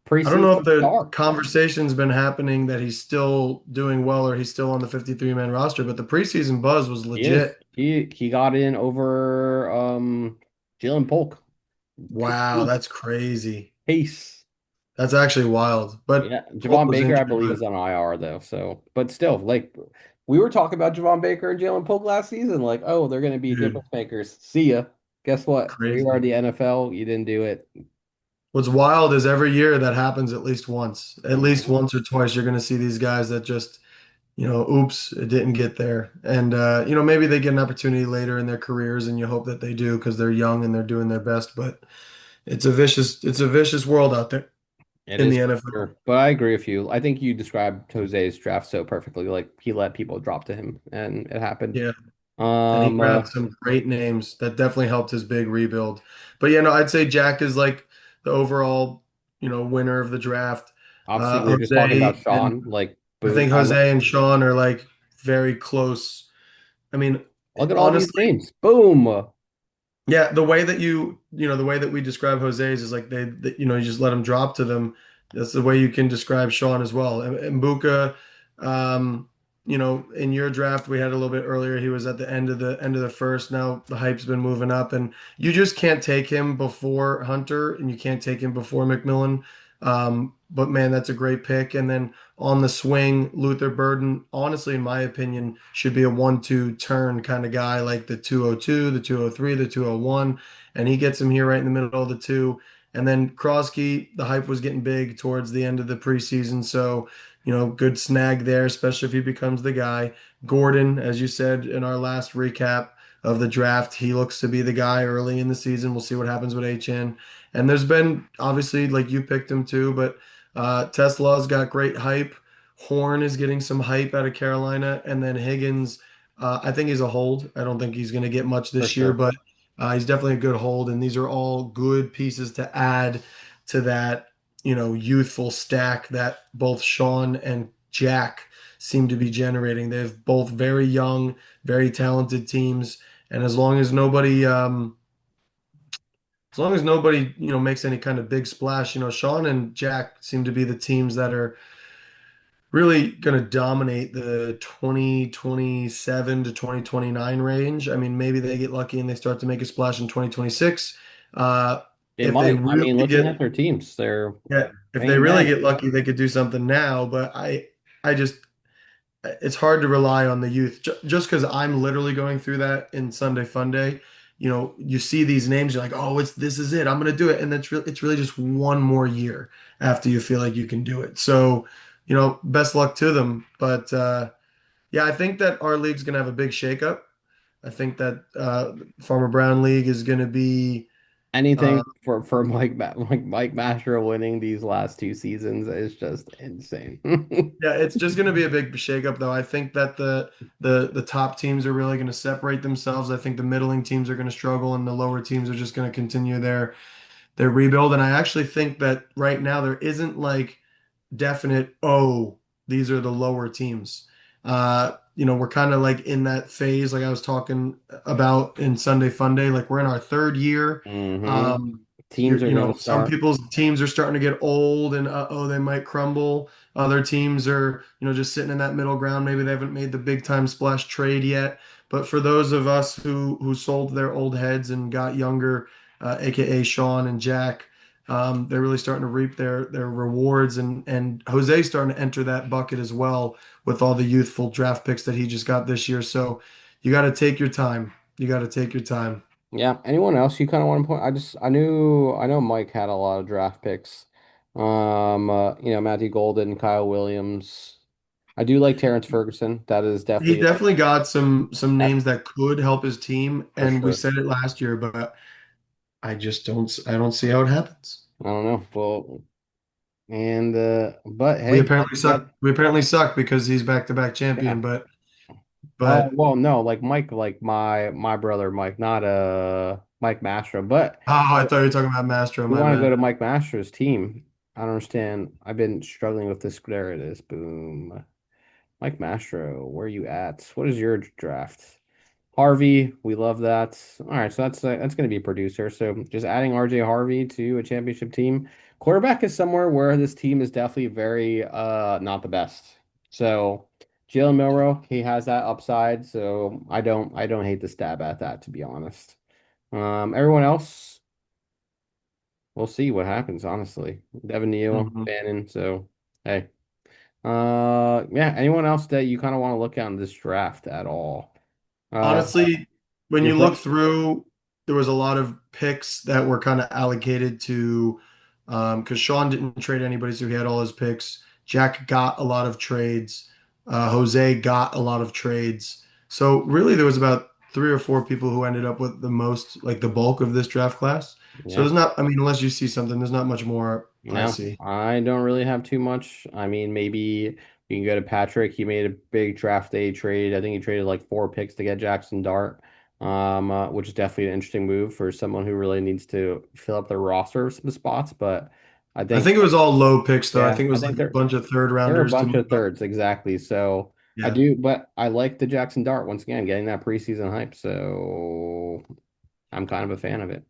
Preseason the star. conversation's been happening that he's still doing well or he's still on the 53-man roster, but the preseason buzz was He is. legit. He got in over Jalen Polk. Wow, that's crazy. Pace. That's actually wild. But Yeah, Polk Javon was Baker, I injured, believe, but is on IR though. So, but still, like we were talking about Javon Baker and Jalen Polk last season, like, oh, they're going to be dude, difference makers. See ya. Guess what? Here you are, crazy. the NFL. You didn't do it. What's wild is every year that happens at least once. At least Mhm. once or twice, you're going to see these guys that just, oops, it didn't get there. And, maybe they get an opportunity later in their careers and you hope that they do because they're young and they're doing their best. But it's a vicious world out there It in is the for NFL. sure. But I agree with you. I think you described Jose's draft so perfectly. Like he let people drop to him, and it happened. Yeah. And he Um, uh, grabbed some great names that definitely helped his big rebuild. But, yeah, no, I'd say Jack is like the overall, winner of the draft. Obviously, we were just talking about Jose and Sean. Like, I boom. think Jose and Sean are like very close. I mean, Look at all these honestly, names. Boom. Yeah, the way that the way that we describe Jose's is like you just let them drop to them. That's the way you can describe Sean as well. And Mbuka, um, in your draft we had a little bit earlier, he was at the end of the first. Now the hype's been moving up, and you just can't take him before Hunter, and you can't take him before McMillan. But man, that's a great pick. And then on the swing, Luther Burden, honestly, in my opinion, should be a 1-2 turn kind of guy, like the 202, the 203, the 201. And he gets him here right in the middle of the two. And then Krosky, the hype was getting big towards the end of the preseason. So, good snag there, especially if he becomes the guy. Gordon, as you said in our last recap of the draft, he looks to be the guy early in the season. We'll see what happens with HN. And there's been, obviously, like you picked him too, but Tesla's got great hype. Horn is getting some hype out of Carolina, and then Higgins. I think he's a hold. I don't think he's going to get much For this year, sure. but he's definitely a good hold. And these are all good pieces to add to that, youthful stack that both Sean and Jack seem to be generating. They have both very young, very talented teams, and as long as nobody, makes any kind of big splash, Sean and Jack seem to be the teams that are really going to dominate the 2027 to 2029 range. I mean, maybe they get lucky and they start to make a splash in 2026. Uh, They if they might. I really mean, looking at get, their teams, they're yeah, if they they ain't really bad. get lucky, they could do something now. But I just, it's hard to rely on the youth just because I'm literally going through that in Sunday Funday. You see these names, you're like, oh, this is it. I'm going to do it, and it's really just one more year after you feel like you can do it. So, best luck to them. But yeah, I think that our league's going to have a big shakeup. I think that Farmer Brown League is going to be. Anything Uh, for Mike Mastro winning these last two seasons is just insane. Yeah, it's just going to be a big shakeup, though. I think that the top teams are really going to separate themselves. I think the middling teams are going to struggle, and the lower teams are just going to continue their rebuild. And I actually think that right now there isn't like definite, oh, these are the lower teams. We're kind of like in that phase, like I was talking about in Sunday Funday. Like we're in our third year. hmm Um, Teams are going to some start. people's teams are starting to get old and oh, they might crumble. Other teams are, just sitting in that middle ground. Maybe they haven't made the big time splash trade yet. But for those of us who sold their old heads and got younger, aka Sean and Jack, they're really starting to reap their rewards, and Jose's starting to enter that bucket as well with all the youthful draft picks that he just got this year. So you got to take your time. You got to take your time. Yeah. Anyone else you kind of want to point? I know Mike had a lot of draft picks. Matthew Golden, Kyle Williams. I do like Terrence Ferguson. That is He definitely definitely got some that names that could help his team, for and we sure. said it last year, but I don't see how it happens. I don't know. Well, and but We hey, apparently that suck. We apparently suck because he's back-to-back yeah. champion, but Oh, but well, no, like Mike, like my brother Mike, not Mike Mastro, but oh, I thought you were talking about Mastro, you my want to go bad. to Mike Mastro's team. I don't understand. I've been struggling with this. There it is. Boom. Mike Mastro, where you at? What is your draft? Harvey, we love that. All right, so that's going to be a producer. So just adding RJ Harvey to a championship team. Quarterback is somewhere where this team is definitely very not the best. So Jalen Milroe, he has that upside. So I don't hate the stab at that, to be honest. Everyone else, we'll see what happens, honestly. Devin Neal, Mhm. Bannon. So hey. Yeah, anyone else that you kind of want to look at in this draft at all? Uh Honestly, when your you look first through, there was a lot of picks that were kind of allocated to, because Sean didn't trade anybody, so he had all his picks. Jack got a lot of trades. Jose got a lot of trades. So really, there was about three or four people who ended up with the most, like the bulk of this draft class. So yeah. there's not, I mean, unless you see something, there's not much more I No, see. I don't really have too much. I mean, maybe you can go to Patrick. He made a big draft day trade. I think he traded like four picks to get Jackson Dart, which is definitely an interesting move for someone who really needs to fill up their roster with some spots. But I I think, think it was all low picks, though. I yeah, think it I was think like a bunch of third there are a rounders to bunch move of up. thirds exactly. So I Yeah. do, but I like the Jackson Dart once again, getting that preseason hype. So I'm kind of a fan of it.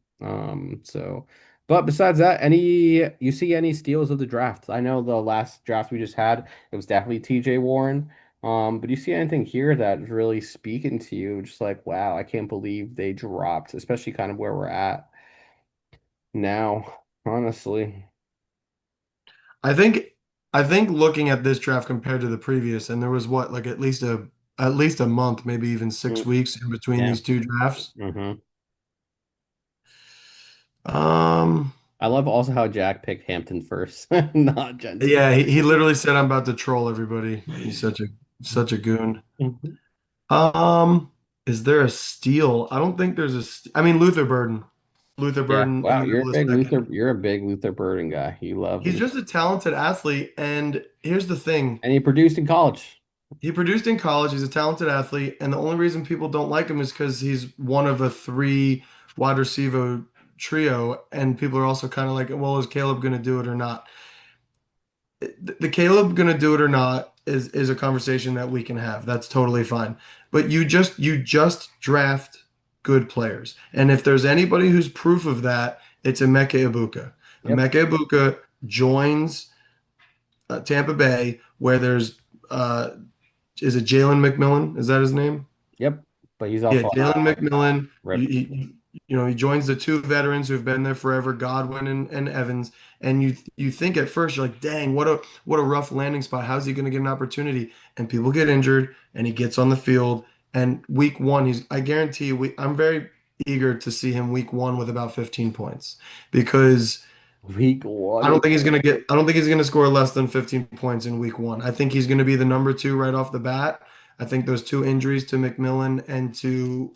So, but besides that, any you see any steals of the draft? I know the last draft we just had, it was definitely TJ Warren. But do you see anything here that is really speaking to you? Just like, wow, I can't believe they dropped, especially kind of where we're at now, honestly. I think I think looking at this draft compared to the previous, and there was what, like at least a month, maybe even Mm, 6 weeks in between yeah. these two drafts. hmm Um, I love also how Jack picked Hampton first, not Jensen. yeah, he literally said I'm about to troll everybody. He's such a goon. Mhm. Um, is there a steal? I don't think there's I mean, Luther Burden. Luther Yeah. Burden in Wow, the middle of the second. You're a big Luther Burden guy. You love He's Luther. just a talented athlete, and here's the thing. And he produced in college. He produced in college. He's a talented athlete, and the only reason people don't like him is because he's one of a three wide receiver trio, and people are also kind of like, well, is Caleb going to do it or not? The Caleb going to do it or not is a conversation that we can have. That's totally fine. But you just draft good players, and if there's anybody who's proof of that, it's Emeka Egbuka. Yep. Emeka Egbuka joins Tampa Bay, where there's is it Jalen McMillan? Is that his name? Yep. But he's Yeah, also Jalen McMillan. rip. You know, he joins the two veterans who've been there forever, Godwin and Evans. And you think at first you're like, dang, what a rough landing spot. How's he going to get an opportunity? And people get injured, and he gets on the field. And week one, I guarantee you, I'm very eager to see him week one with about 15 points because Week one. I don't think he's gonna score less than 15 points in week one. I think he's gonna be the number two right off the bat. I think those two injuries to McMillan and to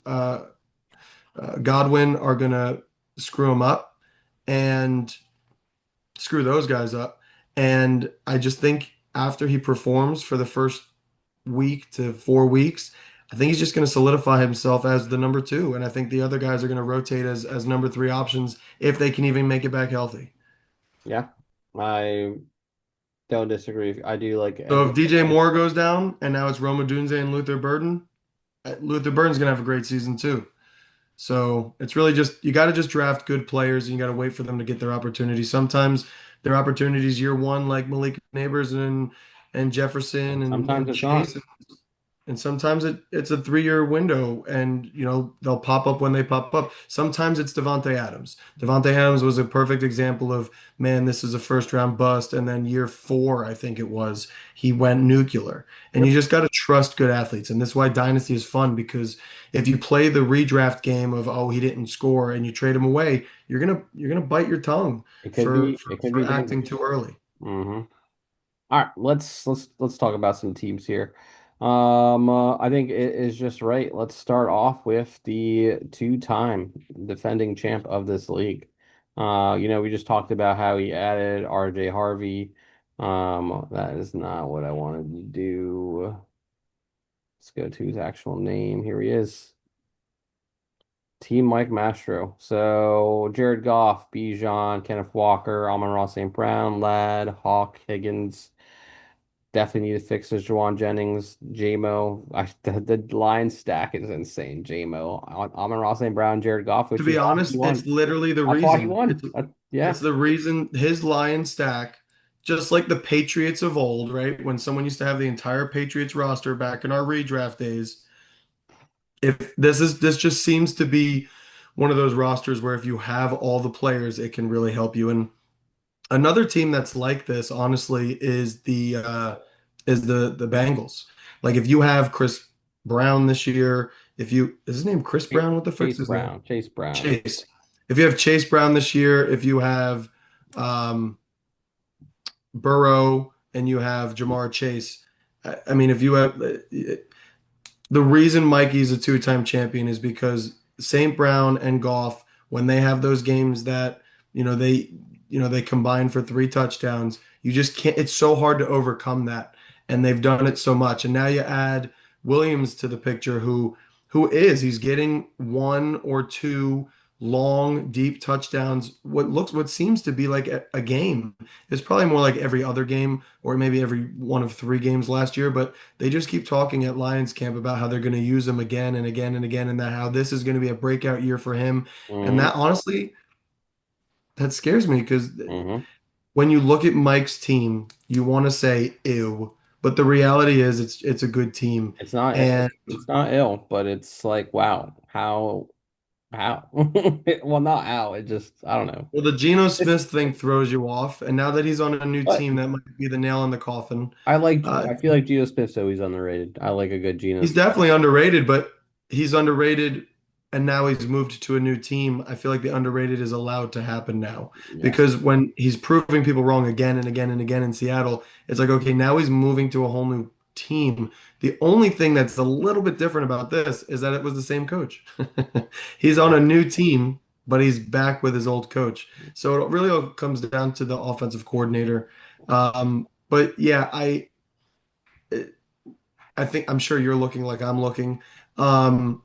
Godwin are gonna screw him up and screw those guys up. And I just think after he performs for the first week to 4 weeks, I think he's just going to solidify himself as the number two. And I think the other guys are going to rotate as number three options if they can even make it back healthy. Yeah. I don't disagree. I do like So every if DJ Moore goes down and now it's Roma Dunze and Luther Burden, Luther Burden's gonna have a great season too. So it's really just you got to just draft good players and you got to wait for them to get their opportunity. Sometimes their opportunities year one, like Malik Neighbors and Jefferson sometimes and it's not. Chase, and sometimes it's a 3 year window, and you know they'll pop up when they pop up. Sometimes it's Devonte Adams. Devonte Adams was a perfect example of man, this is a first round bust, and then year four, I think it was, he went nuclear. And you Yep. just got to trust good athletes, and this is why Dynasty is fun because if you play the redraft game of oh he didn't score and you trade him away, you're gonna bite your tongue It could be for acting dangerous. too early. hmm All right, let's talk about some teams here. I think it is just right. Let's start off with the two-time defending champ of this league. We just talked about how he added RJ Harvey. That is not what I wanted to do. Let's go to his actual name. Here he is. Team Mike Mastro. So Jared Goff, Bijan, Kenneth Walker, Amon-Ra St. Brown, Ladd, Hawk, Higgins. Definitely need to fix this. Juwan Jennings, JMO. The line stack is insane. JMO, Amon-Ra St. Brown, Jared Goff, To which is be why he honest, it's won. literally the That's why he reason. won. Yeah, It's the reason his lion stack, just like the Patriots of old, right? When someone used to have the entire Patriots roster back in our redraft days. If this just seems to be one of those rosters where if you have all the players, it can really help you. And another team that's like this, honestly, is the Bengals. Like if you have Chris Brown this year, if you is his name Chris Brown? What the frick's Chase his name? Brown. Chase Brown. Chase. If you have Chase Brown this year, if you have um, Burrow and you have Jamar Chase, I mean, if you have the reason Mikey's a two-time champion is because St. Brown and Goff, when they have those games that, you know, they combine for three touchdowns, you just can't, it's so hard to overcome that. And they've done it so much. And now you add Williams to the picture, he's getting one or two long, deep touchdowns. What seems to be like a game. It's probably more like every other game, or maybe every one of three games last year. But they just keep talking at Lions camp about how they're going to use him again and again and again, and that how this is going to be a breakout year for him. And Hmm. that honestly, that scares me because Hmm. when you look at Mike's team, you want to say ew, but the reality is it's a good team. It's not And it's not ill, but it's like wow, how? Well, not how. It just I don't know. well, the Geno It's Smith thing throws you off, and now that he's on a new but team, that might be the nail in the coffin. I feel like Geno Smith's always underrated. I like a good Geno He's Smith. definitely underrated, but he's underrated, and now he's moved to a new team. I feel like the underrated is allowed to happen now Yes. because when he's proving people wrong again and again and again in Seattle, it's like, okay, now he's moving to a whole new team. The only thing that's a little bit different about this is that it was the same coach. He's on a new team, but he's back with his old coach. So it really all comes down to the offensive coordinator. But yeah, I think I'm sure you're looking like I'm looking. Um,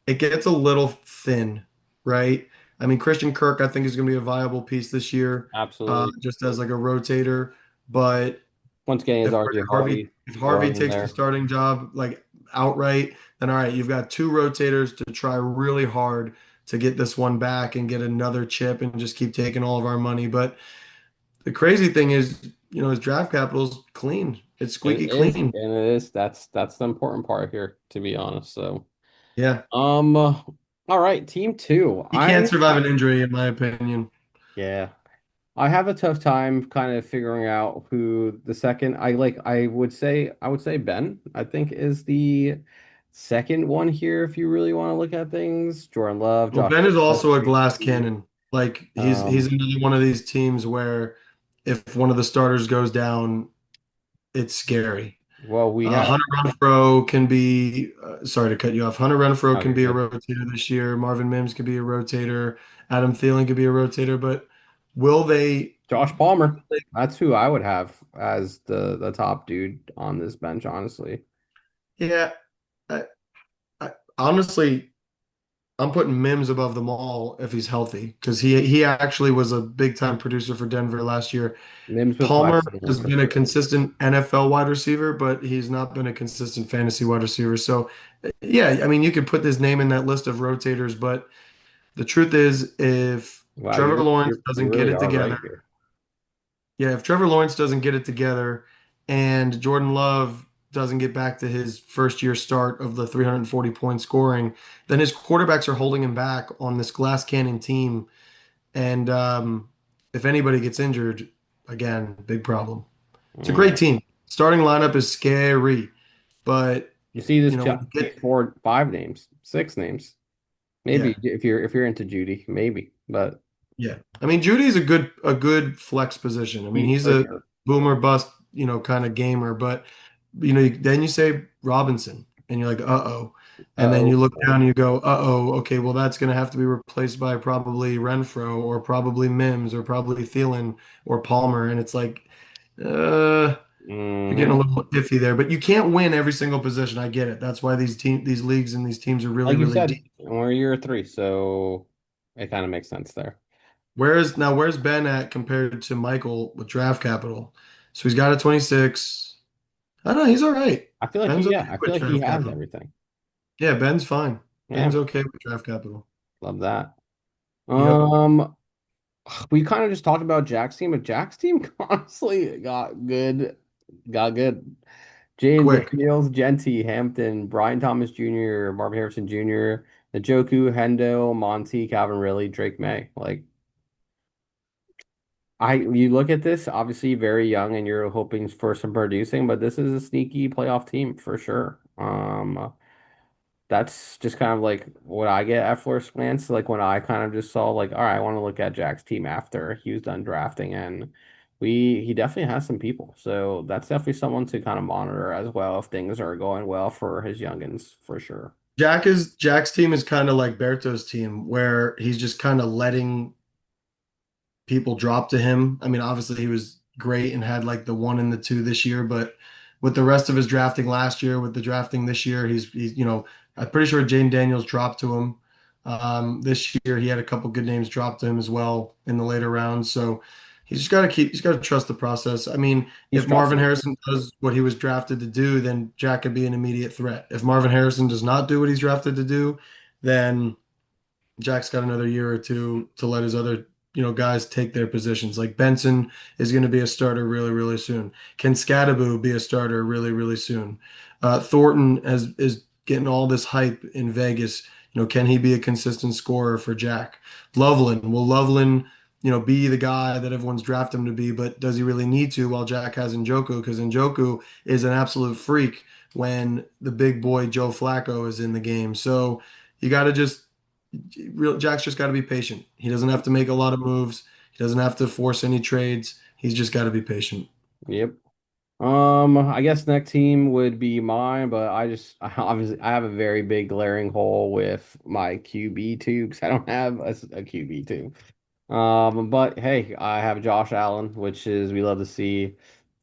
it gets a little thin, right? I mean, Christian Kirk, I think is going to be a viable piece this year, Absolutely. just as like a rotator. But Once again, is RJ Harvey if Harvey thrown in takes the there? starting job like outright, then all right, you've got two rotators to try really hard to get this one back and get another chip and just keep taking all of our money. But the crazy thing is, his draft capital's clean. It's It squeaky is, clean. and it is. That's the important part here, to be honest. So, Yeah. um, all right, team two. He can't survive an injury, in my opinion. Yeah, I have a tough time kind of figuring out who the second. I would say Ben. I think is the second one here. If you really want to look at things, Jordan Love, Well, Josh Ben is Jacobs, also a glass JT. cannon. Like he's Um, another one of these teams where if one of the starters goes down, it's scary. well, we have. Hunter Renfrow can be, sorry to cut you off. Hunter Renfrow Oh, can you're be a good. rotator this year. Marvin Mims could be a rotator. Adam Thielen could be a rotator. But will they? Josh Palmer. That's who I would have as the top dude on this bench, honestly. Yeah, honestly, I'm putting Mims above them all if he's healthy because he actually was a big time producer for Denver last year. Mims with Palmer flexible has for been a sure. consistent NFL wide receiver, but he's not been a consistent fantasy wide receiver. So, yeah, I mean, you could put his name in that list of rotators, but the truth is, if Wow, Trevor Lawrence you doesn't get really it are together, right here. yeah, if Trevor Lawrence doesn't get it together and Jordan Love doesn't get back to his first year start of the 340 point scoring, then his quarterbacks are holding him back on this glass cannon team. And if anybody gets injured, again, big problem. It's a great Mm. team. Starting lineup is scary, but You see this when you these get four, five names, six names. yeah, Maybe if you're into Judy, maybe, but yeah. I mean, Judy's a good flex position. I mean, he's for a sure. boomer bust, kind of gamer, but then you say Robinson and you're like, uh-oh. And then you look down Oh, and you go, uh-oh, okay, well that's gonna have to be replaced by probably Renfro or probably Mims or probably Thielen or Palmer. And it's like, uh you're getting a hmm. little iffy there, but you can't win every single position. I get it. That's why these leagues and these teams are really, Like you really said, deep. we're year three, so it kind of makes sense there. Where's Ben at compared to Michael with draft capital? So he's got a 26. I don't know, he's all right. Ben's okay I feel with like he draft has capital. everything. Yeah, Ben's fine. Ben's Yeah, okay with draft capital. love that. Yep. Um, we kind of just talked about Jack's team, but Jack's team honestly got good. Jaden Quick. Daniels, Genty, Hampton, Brian Thomas Jr., Marvin Harrison Jr., Njoku, Hendo, Monty, Calvin Ridley, Drake May. You look at this, obviously very young, and you're hoping for some producing, but this is a sneaky playoff team for sure. That's just kind of like what I get at first glance. Like when I kind of just saw like, all right, I want to look at Jack's team after he was done drafting, and he definitely has some people. So that's definitely someone to kind of monitor as well if things are going well for his youngins for sure. Jack's team is kind of like Berto's team, where he's just kind of letting people drop to him. I mean, obviously he was great and had like the one and the two this year, but with the rest of his drafting last year, with the drafting this year, he's I'm pretty sure Jane Daniels dropped to him. This year he had a couple good names dropped to him as well in the later rounds. So he's got to trust the process. I mean, He's if Marvin trusting. Harrison does what he was drafted to do, then Jack could be an immediate threat. If Marvin Harrison does not do what he's drafted to do, then Jack's got another year or two to let his other, guys take their positions. Like Benson is going to be a starter really, really soon. Can Scadaboo be a starter really, really soon? Thornton is getting all this hype in Vegas. Can he be a consistent scorer for Jack? Loveland, will Loveland, be the guy that everyone's drafted him to be, but does he really need to while Jack has Njoku? Because Njoku is an absolute freak when the big boy Joe Flacco is in the game. So you got to just real Jack's just got to be patient. He doesn't have to make a lot of moves. He doesn't have to force any trades. He's just got to be patient. Yep. I guess next team would be mine, but obviously I have a very big glaring hole with my QB two because I don't have a QB two. But hey, I have Josh Allen, which is we love to see.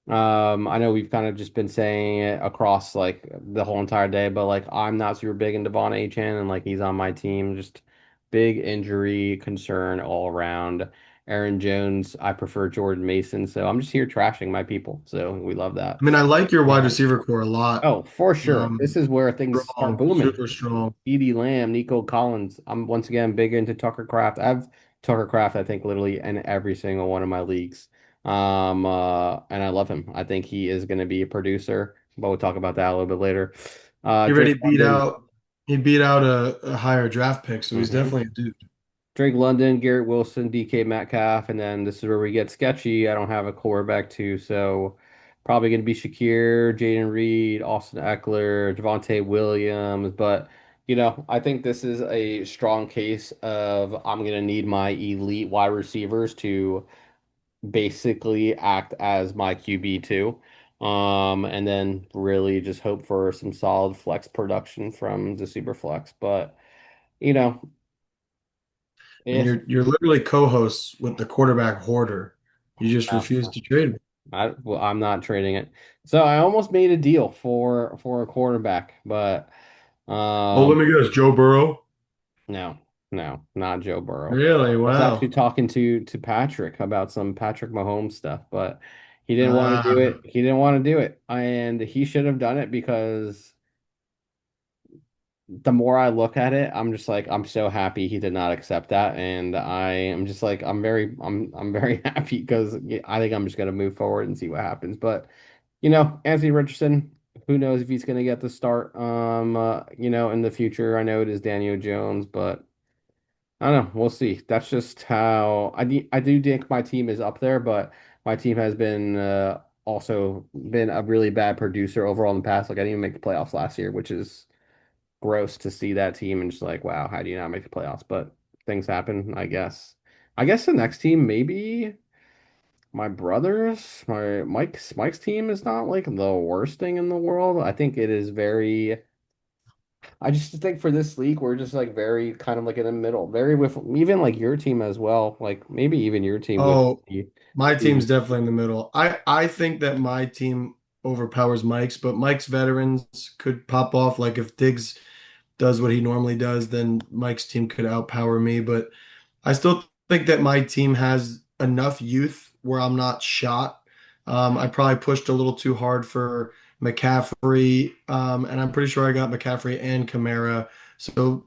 I know we've kind of just been saying it across like the whole entire day, but like I'm not super big into Devon Achane, and like he's on my team. Just big injury concern all around. Aaron Jones, I prefer Jordan Mason, so I'm just here trashing my people. So we love that. I mean, I like your wide Um, receiver core a lot. oh, for sure. This is where things start Strong, booming. super strong. CeeDee Lamb, Nico Collins. I'm once again big into Tucker Craft. I have Tucker Craft, I think, literally in every single one of my leagues. And I love him. I think he is going to be a producer, but we'll talk about that a little bit later. He Drake already beat London. out. He beat out a higher draft pick, so he's hmm definitely a dude. Drake London, Garrett Wilson, DK Metcalf, and then this is where we get sketchy. I don't have a quarterback too, so probably going to be Shakir, Jaden Reed, Austin Eckler, Javonte Williams. But I think this is a strong case of I'm going to need my elite wide receivers to basically act as my QB too. And then really just hope for some solid flex production from the super flex. But you know, And if you're literally co-hosts with the quarterback hoarder. You just uh, refuse to trade me. well, I'm not trading it. So I almost made a deal for a quarterback, but Oh, um let me guess, Joe Burrow. no, no, not Joe Burrow. Really? I was actually Wow. talking to Patrick about some Patrick Mahomes stuff, but he didn't want to do Ah, it. He didn't want to do it. And he should have done it because the more I look at it, I'm just like I'm so happy he did not accept that, and I am just like I'm very happy because I think I'm just gonna move forward and see what happens. But Anthony Richardson, who knows if he's gonna get the start in the future. I know it is Daniel Jones, but I don't know. We'll see. That's just how I do think my team is up there, but my team has been also been a really bad producer overall in the past. Like I didn't even make the playoffs last year, which is gross to see that team and just like, wow, how do you not make the playoffs? But things happen, I guess. I guess the next team, maybe my brothers, Mike's team is not like the worst thing in the world. I think it is very. I just think for this league, we're just like very kind of like in the middle, very with even like your team as well. Like maybe even your team with oh, my team's the definitely in the middle. I think that my team overpowers Mike's, but Mike's veterans could pop off. Like if Diggs does what he normally does, then Mike's team could outpower me. But I still think that my team has enough youth where I'm not shot. I probably pushed a little too hard for McCaffrey, and I'm pretty sure I got McCaffrey and Kamara. So,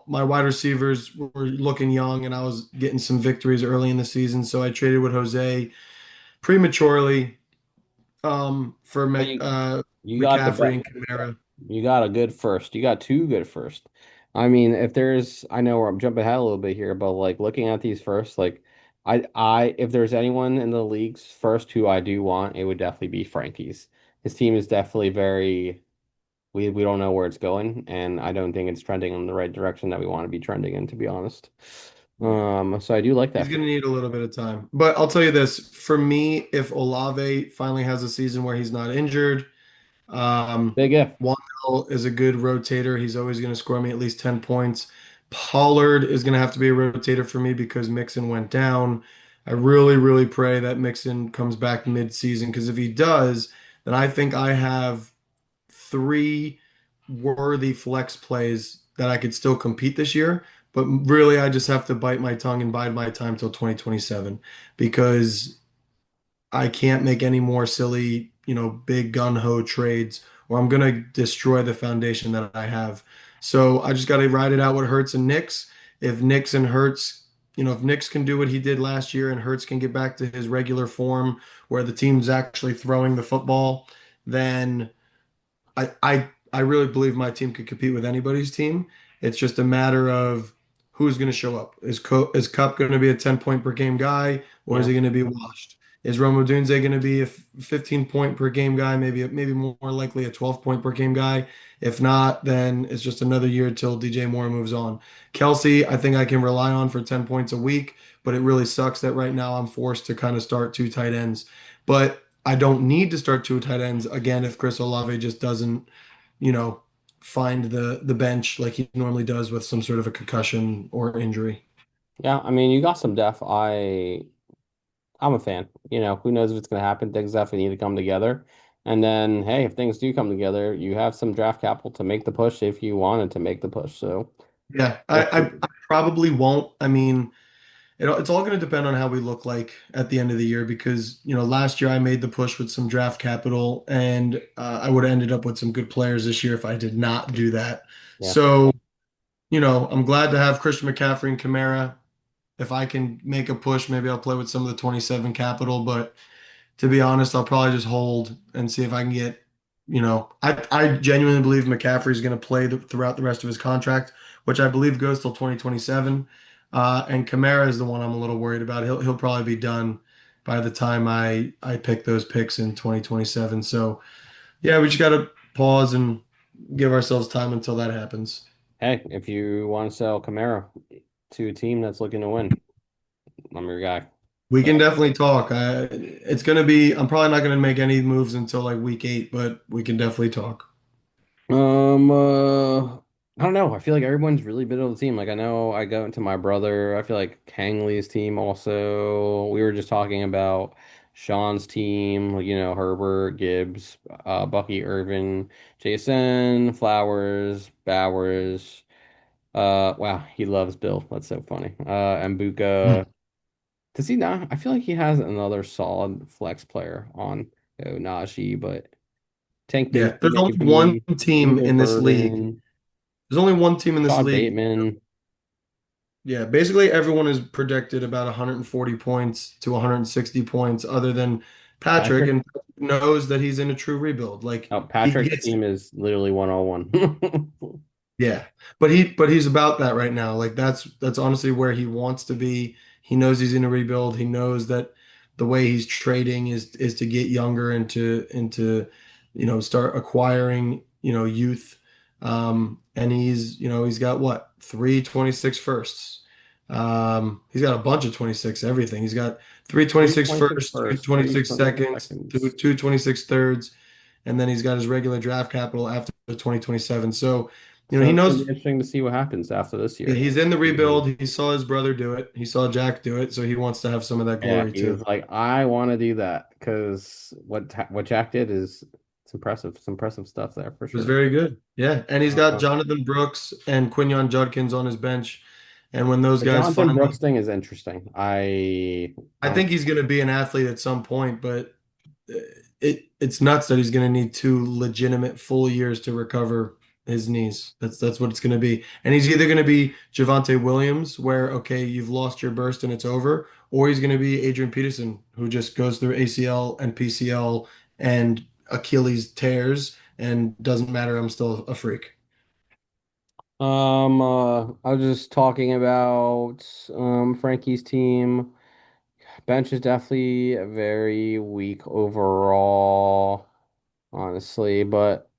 my wide receivers were looking young, and I was getting some victories early in the season. So I traded with Jose prematurely for But you got the McCaffrey bet. and Kamara. You got a good first. You got two good first. I mean, if there's, I know where I'm jumping ahead a little bit here, but like looking at these first, like if there's anyone in the leagues first who I do want, it would definitely be Frankie's. His team is definitely very, we don't know where it's going, and I don't think it's trending in the right direction that we want to be trending in, to be honest. Yeah. So I do like He's that for going to need a little bit of time. But I'll tell you this, for me, if Olave finally has a season where he's not injured, big if. Wandell is a good rotator. He's always going to score me at least 10 points. Pollard is going to have to be a rotator for me because Mixon went down. I really, really pray that Mixon comes back mid-season because if he does, then I think I have three worthy flex plays that I could still compete this year. but really I just have to bite my tongue and bide my time till 2027 because I can't make any more silly, big gun ho trades or I'm gonna destroy the foundation that I have. So I just gotta ride it out with Hurts and Knicks. If Knicks and Hurts, if Knicks can do what he did last year and Hurts can get back to his regular form where the team's actually throwing the football, then I really believe my team could compete with anybody's team. It's just a matter of who's going to show up. Is Cup going to be a 10 point per game guy, or is Yeah. he going to be washed? Is Rome Odunze going to be a 15 point per game guy? Maybe more likely a 12 point per game guy. If not, then it's just another year till DJ Moore moves on. Kelsey, I think I can rely on for 10 points a week, but it really sucks that right now I'm forced to kind of start two tight ends. But I don't need to start two tight ends again if Chris Olave just doesn't, you know, find the bench like he normally does with some sort of a concussion or injury. Yeah, I mean, you got some depth. I'm a fan. Who knows if it's going to happen? Things definitely need to come together. And then, hey, if things do come together, you have some draft capital to make the push if you wanted to make the push. So Yeah, we'll I see. probably won't. I mean, it's all going to depend on how we look like at the end of the year because, last year I made the push with some draft capital and I would have ended up with some good players this year if I did not do that. Yeah. So, I'm glad to have Christian McCaffrey and Kamara. If I can make a push, maybe I'll play with some of the 27 capital, but to be honest, I'll probably just hold and see if I can get, I genuinely believe McCaffrey's going to play throughout the rest of his contract, which I believe goes till 2027. And Kamara is the one I'm a little worried about. He'll probably be done by the time I pick those picks in 2027. So yeah, we just got to pause and give ourselves time until that happens. Hey, if you want to sell Kamara to a team that's looking to win, I'm your guy. We can So, definitely talk. It's going to be, I'm probably not going to make any moves until like week 8, but we can definitely talk. um, uh, I don't know. I feel like everyone's really been on the team. Like I know I go into my brother. I feel like Kangley's team also. We were just talking about Sean's team. Herbert, Gibbs, Bucky, Irvin, Jason, Flowers, Bowers. Wow, he loves Bill. That's so funny. And Buka. Does he not? I feel like he has another solid flex player on Najee, but Tank Yeah, Bigsby there's only one maybe, team Campbell in this league. Burden, There's only one team in this Todd league. Bateman, Yeah, basically everyone is projected about 140 points to 160 points, other than Patrick, Patrick. and knows that he's in a true rebuild. Like Oh, he Patrick's gets it. team is literally 101. Yeah. But he's about that right now. Like that's honestly where he wants to be. He knows he's in a rebuild. He knows that the way he's trading is to get younger and to start acquiring, youth. And he's got what? Three 26 firsts. He's got a bunch of 26 everything. He's got three Three 26 26 firsts, two first, three 26 26 seconds, seconds. two 26 thirds, and then he's got his regular draft capital after 2027. So So he it's gonna be knows interesting to see what happens after this year. he's in the rebuild. He saw his brother do it. He saw Jack do it, so he wants to have some of that Yeah, glory he too. was like, I want to do that because what Jack did is it's impressive. It's impressive stuff there for It was sure. very good. Yeah, and he's got Uh, Jonathan Brooks and Quinyon Judkins on his bench. And when those the guys Jonathan Brooks finally, thing is interesting. I I don't think he's going to be an athlete at some point, but it's nuts that he's going to need two legitimate full years to recover his knees. That's what it's going to be. And he's either going to be Javante Williams, where okay, you've lost your burst and it's over, or he's going to be Adrian Peterson, who just goes through ACL and PCL and Achilles tears and doesn't matter. I'm still a freak. I was just talking about Frankie's team. Bench is definitely very weak overall, honestly, but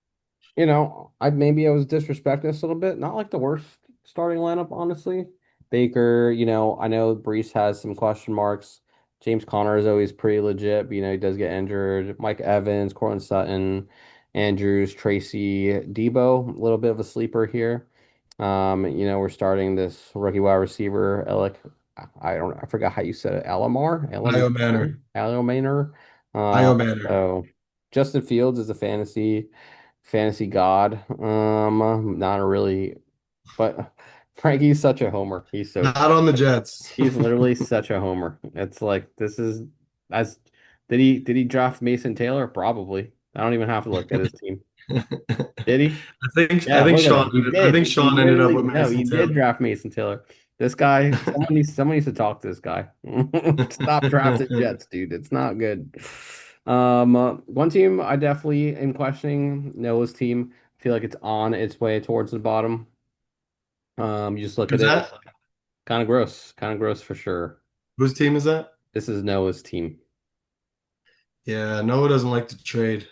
I was disrespecting this a little bit. Not like the worst starting lineup, honestly. Baker, I know Brees has some question marks. James Conner is always pretty legit, but he does get injured. Mike Evans, Cortland Sutton, Andrews, Tracy, Debo, a little bit of a sleeper here. We're starting this rookie wide receiver, Alec. I forgot how you said it. Io Manor. Alamaner. Io Manor. So Justin Fields is a fantasy god. Not really, but Frankie's such a homer. He's so Not on the Jets. he's literally such a homer. It's like this is as did he draft Mason Taylor? Probably. I don't even have to look at his team. Did he? I Yeah, think look at Sean him. He I did. think He Sean ended up literally with no, Mason he did Taylor. draft Mason Taylor. This guy, someone needs to talk to this guy. Stop drafting Jets, dude. It's not good. One team I definitely am questioning, Noah's team. I feel like it's on its way towards the bottom. You just look at Who's it, that? kind of gross for sure. Whose team is that? This is Noah's team. Yeah, Noah doesn't like to trade.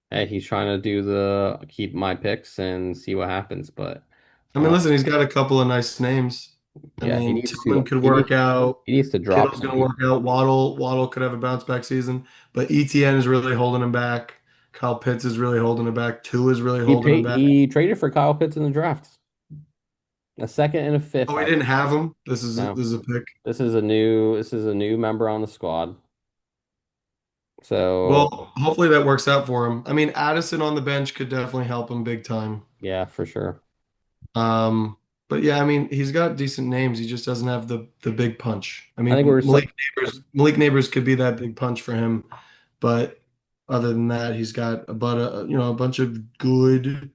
Hey, he's trying to do the keep my picks and see what happens, but I mean, uh, listen, he's got a couple of nice names. I yeah, he mean, needs Tillman to could he work needs out. he needs to drop Kittle's some going to work people. out. Waddle could have a bounce back season, but ETN is really holding him back. Kyle Pitts is really holding him back. Tua is really holding him back. He traded for Kyle Pitts in the draft. A second and a fifth, Oh, we I didn't believe. have him. No. This is a pick. This is a new member on the squad. So Well, hopefully that works out for him. I mean, Addison on the bench could definitely help him big time. yeah, for sure. Um, but yeah, I mean, he's got decent names. He just doesn't have the big punch. I I think mean, Malik Neighbors could be that big punch for him, but other than that, he's got a bunch of good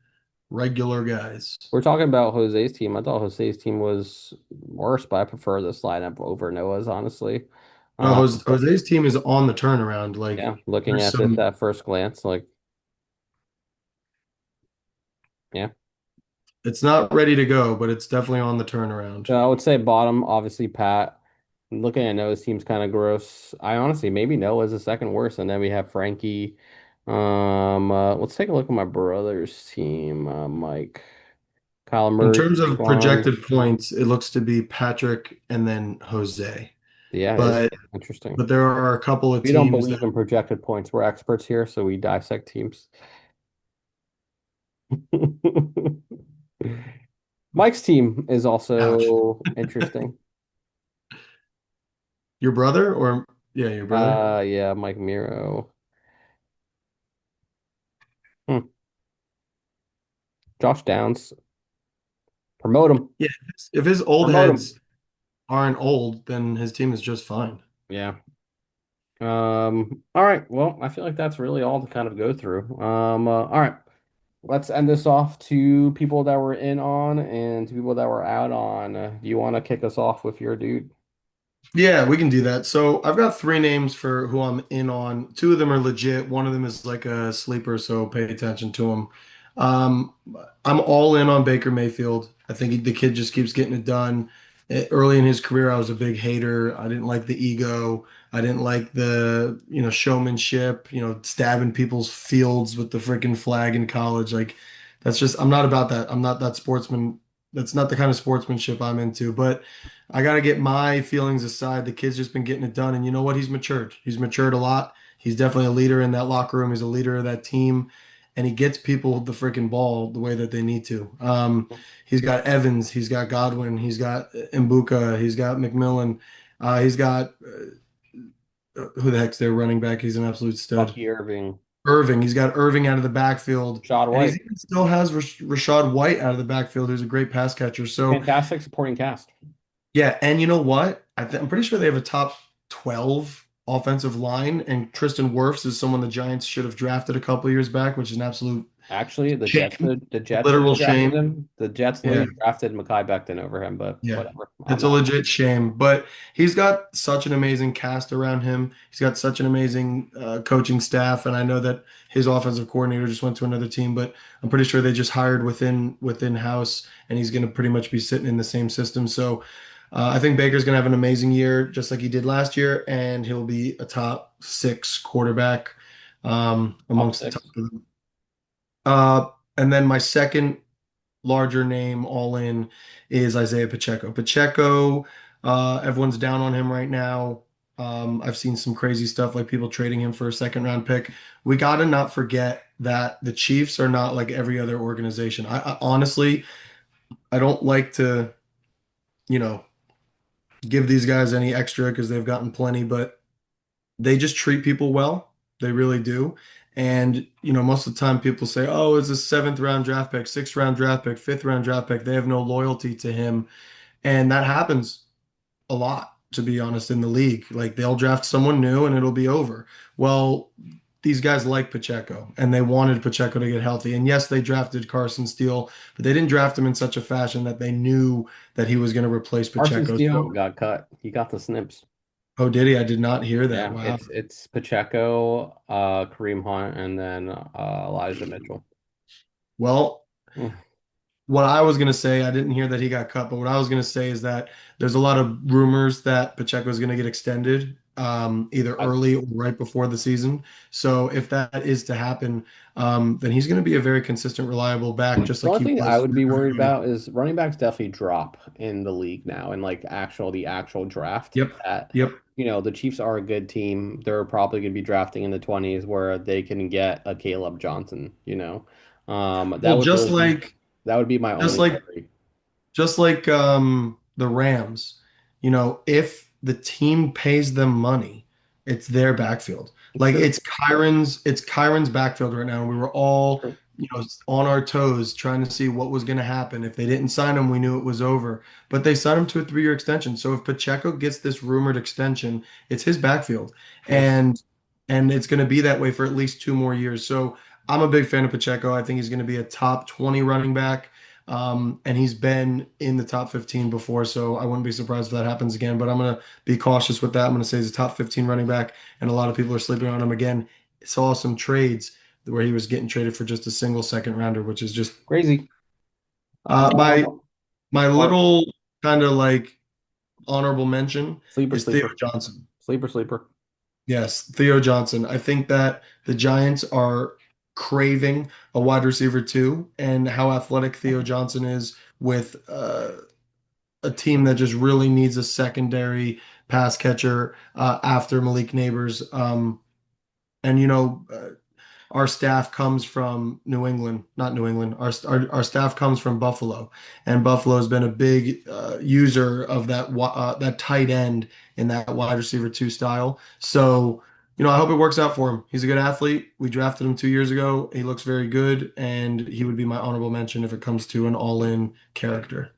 regular guys. we're talking about Jose's team. I thought Jose's team was worse, but I prefer this lineup over Noah's, honestly. No, Uh, Jose's team is on the turnaround. Like yeah, looking there's at this some at first glance, like yeah. it's not ready to go, but it's definitely on the turnaround. So I would say bottom, obviously Pat. Looking at Noah's team's kind of gross. I honestly maybe Noah's the second worst, and then we have Frankie. Let's take a look at my brother's team. Mike, Kyle In Murray, terms of Quan. projected points, it looks to be Patrick and then Jose. Yeah, it's But interesting. but there are a couple of We don't teams that believe in projected points. We're experts here, so we dissect teams. Mike's team is ouch. also interesting. Your brother or yeah, your brother? Yeah, Mike Miro. Hmm. Josh Downs. Promote him. Yeah, if his old Promote him. heads aren't old, then his team is just fine. Yeah. All right. Well, I feel like that's really all to kind of go through. All right. Let's end this off to people that were in on and to people that were out on. Do you want to kick us off with your dude? Yeah, we can do that. So I've got three names for who I'm in on. Two of them are legit. One of them is like a sleeper, so pay attention to him. Um, I'm all in on Baker Mayfield. I think the kid just keeps getting it done. Early in his career, I was a big hater. I didn't like the ego. I didn't like the showmanship, stabbing people's fields with the freaking flag in college. Like, that's just, I'm not about that. I'm not that sportsman. That's not the kind of sportsmanship I'm into. But I got to get my feelings aside. The kid's just been getting it done. And you know what? He's matured. He's matured a lot. He's definitely a leader in that locker room. He's a leader of that team. And he gets people the freaking ball the way that they need to. He's got Evans. He's got Godwin. He's got Mbuka. He's got McMillan. He's got who the heck's their running back? He's an absolute stud. Bucky Irving, Irving. He's got Irving out of the backfield. Shad And he's White. even still has Rashad White out of the backfield, who's a great pass catcher. So Fantastic supporting cast. yeah, and you know what? I'm pretty sure they have a top 12 offensive line, and Tristan Wirfs is someone the Giants should have drafted a couple years back, which is an absolute Actually, shame, The Jets should literal have drafted shame. him. The Jets Yeah. literally drafted Mekhi Becton over him, but Yeah, whatever. I'm it's a not. legit shame, but he's got such an amazing cast around him. He's got such an amazing coaching staff, and I know that his offensive coordinator just went to another team, but I'm pretty sure they just hired within house, and he's going to pretty much be sitting in the same system. So I think Baker's going to have an amazing year, just like he did last year, and he'll be a top six quarterback Top amongst the top six. of them. Uh, and then my second larger name all in is Isaiah Pacheco. Pacheco, everyone's down on him right now. I've seen some crazy stuff like people trading him for a second round pick. We got to not forget that the Chiefs are not like every other organization. I honestly, I don't like to, you know, give these guys any extra because they've gotten plenty, but they just treat people well. They really do. And, most of the time people say, oh, it's a seventh round draft pick, sixth round draft pick, fifth round draft pick. They have no loyalty to him. And that happens a lot, to be honest, in the league. Like they'll draft someone new and it'll be over. Well, these guys like Pacheco and they wanted Pacheco to get healthy. And yes, they drafted Carson Steele, but they didn't draft him in such a fashion that they knew that he was going to replace Carson Pacheco. Steele So, got cut. He got the snips. oh, did he? I did not hear that. Yeah, Wow. it's Pacheco, Kareem Hunt, and then Elijah Mitchell. Well, Mm. what I was going to say, I didn't hear that he got cut, but what I was going to say is that there's a lot of rumors that Pacheco is going to get extended, either I, early or right before the season. So if that is to happen, then he's going to be a very consistent, reliable back, just The like only he thing I was would for be worried everybody. about is running backs definitely drop in the league now, and like the actual draft. Yep. That Yep. the Chiefs are a good team. They're probably going to be drafting in the 20s where they can get a Caleb Johnson. That Well, would really be my just only like worry. the Rams, if the team pays them money, it's their backfield. It's Like true. it's Kyron's backfield right now. And we were all, True. on our toes trying to see what was going to happen. If they didn't sign him, we knew it was over. But they signed him to a 3-year extension. So if Pacheco gets this rumored extension, it's his backfield. Yeah. And it's going to be that way for at least 2 more years. So I'm a big fan of Pacheco. I think he's going to be a top 20 running back. And he's been in the top 15 before, so I wouldn't be surprised if that happens again. But I'm going to be cautious with that. I'm going to say he's a top 15 running back, and a lot of people are sleeping on him again. Saw some trades where he was getting traded for just a single second rounder, which is just Crazy. my Um, my or little kind of like honorable mention sleeper, is Theo sleeper, Johnson. sleeper, sleeper. Yes, Theo Johnson. I think that the Giants are craving a wide receiver too, and how athletic Theo Johnson is with a team that just really needs a secondary pass catcher after Malik Neighbors. And our staff comes from New England, not New England. Our staff comes from Buffalo, and Buffalo has been a big user of that tight end in that wide receiver two style. So, I hope it works out for him. He's a good athlete. We drafted him 2 years ago. He looks very good, and he would be my honorable mention if it comes to an all-in character.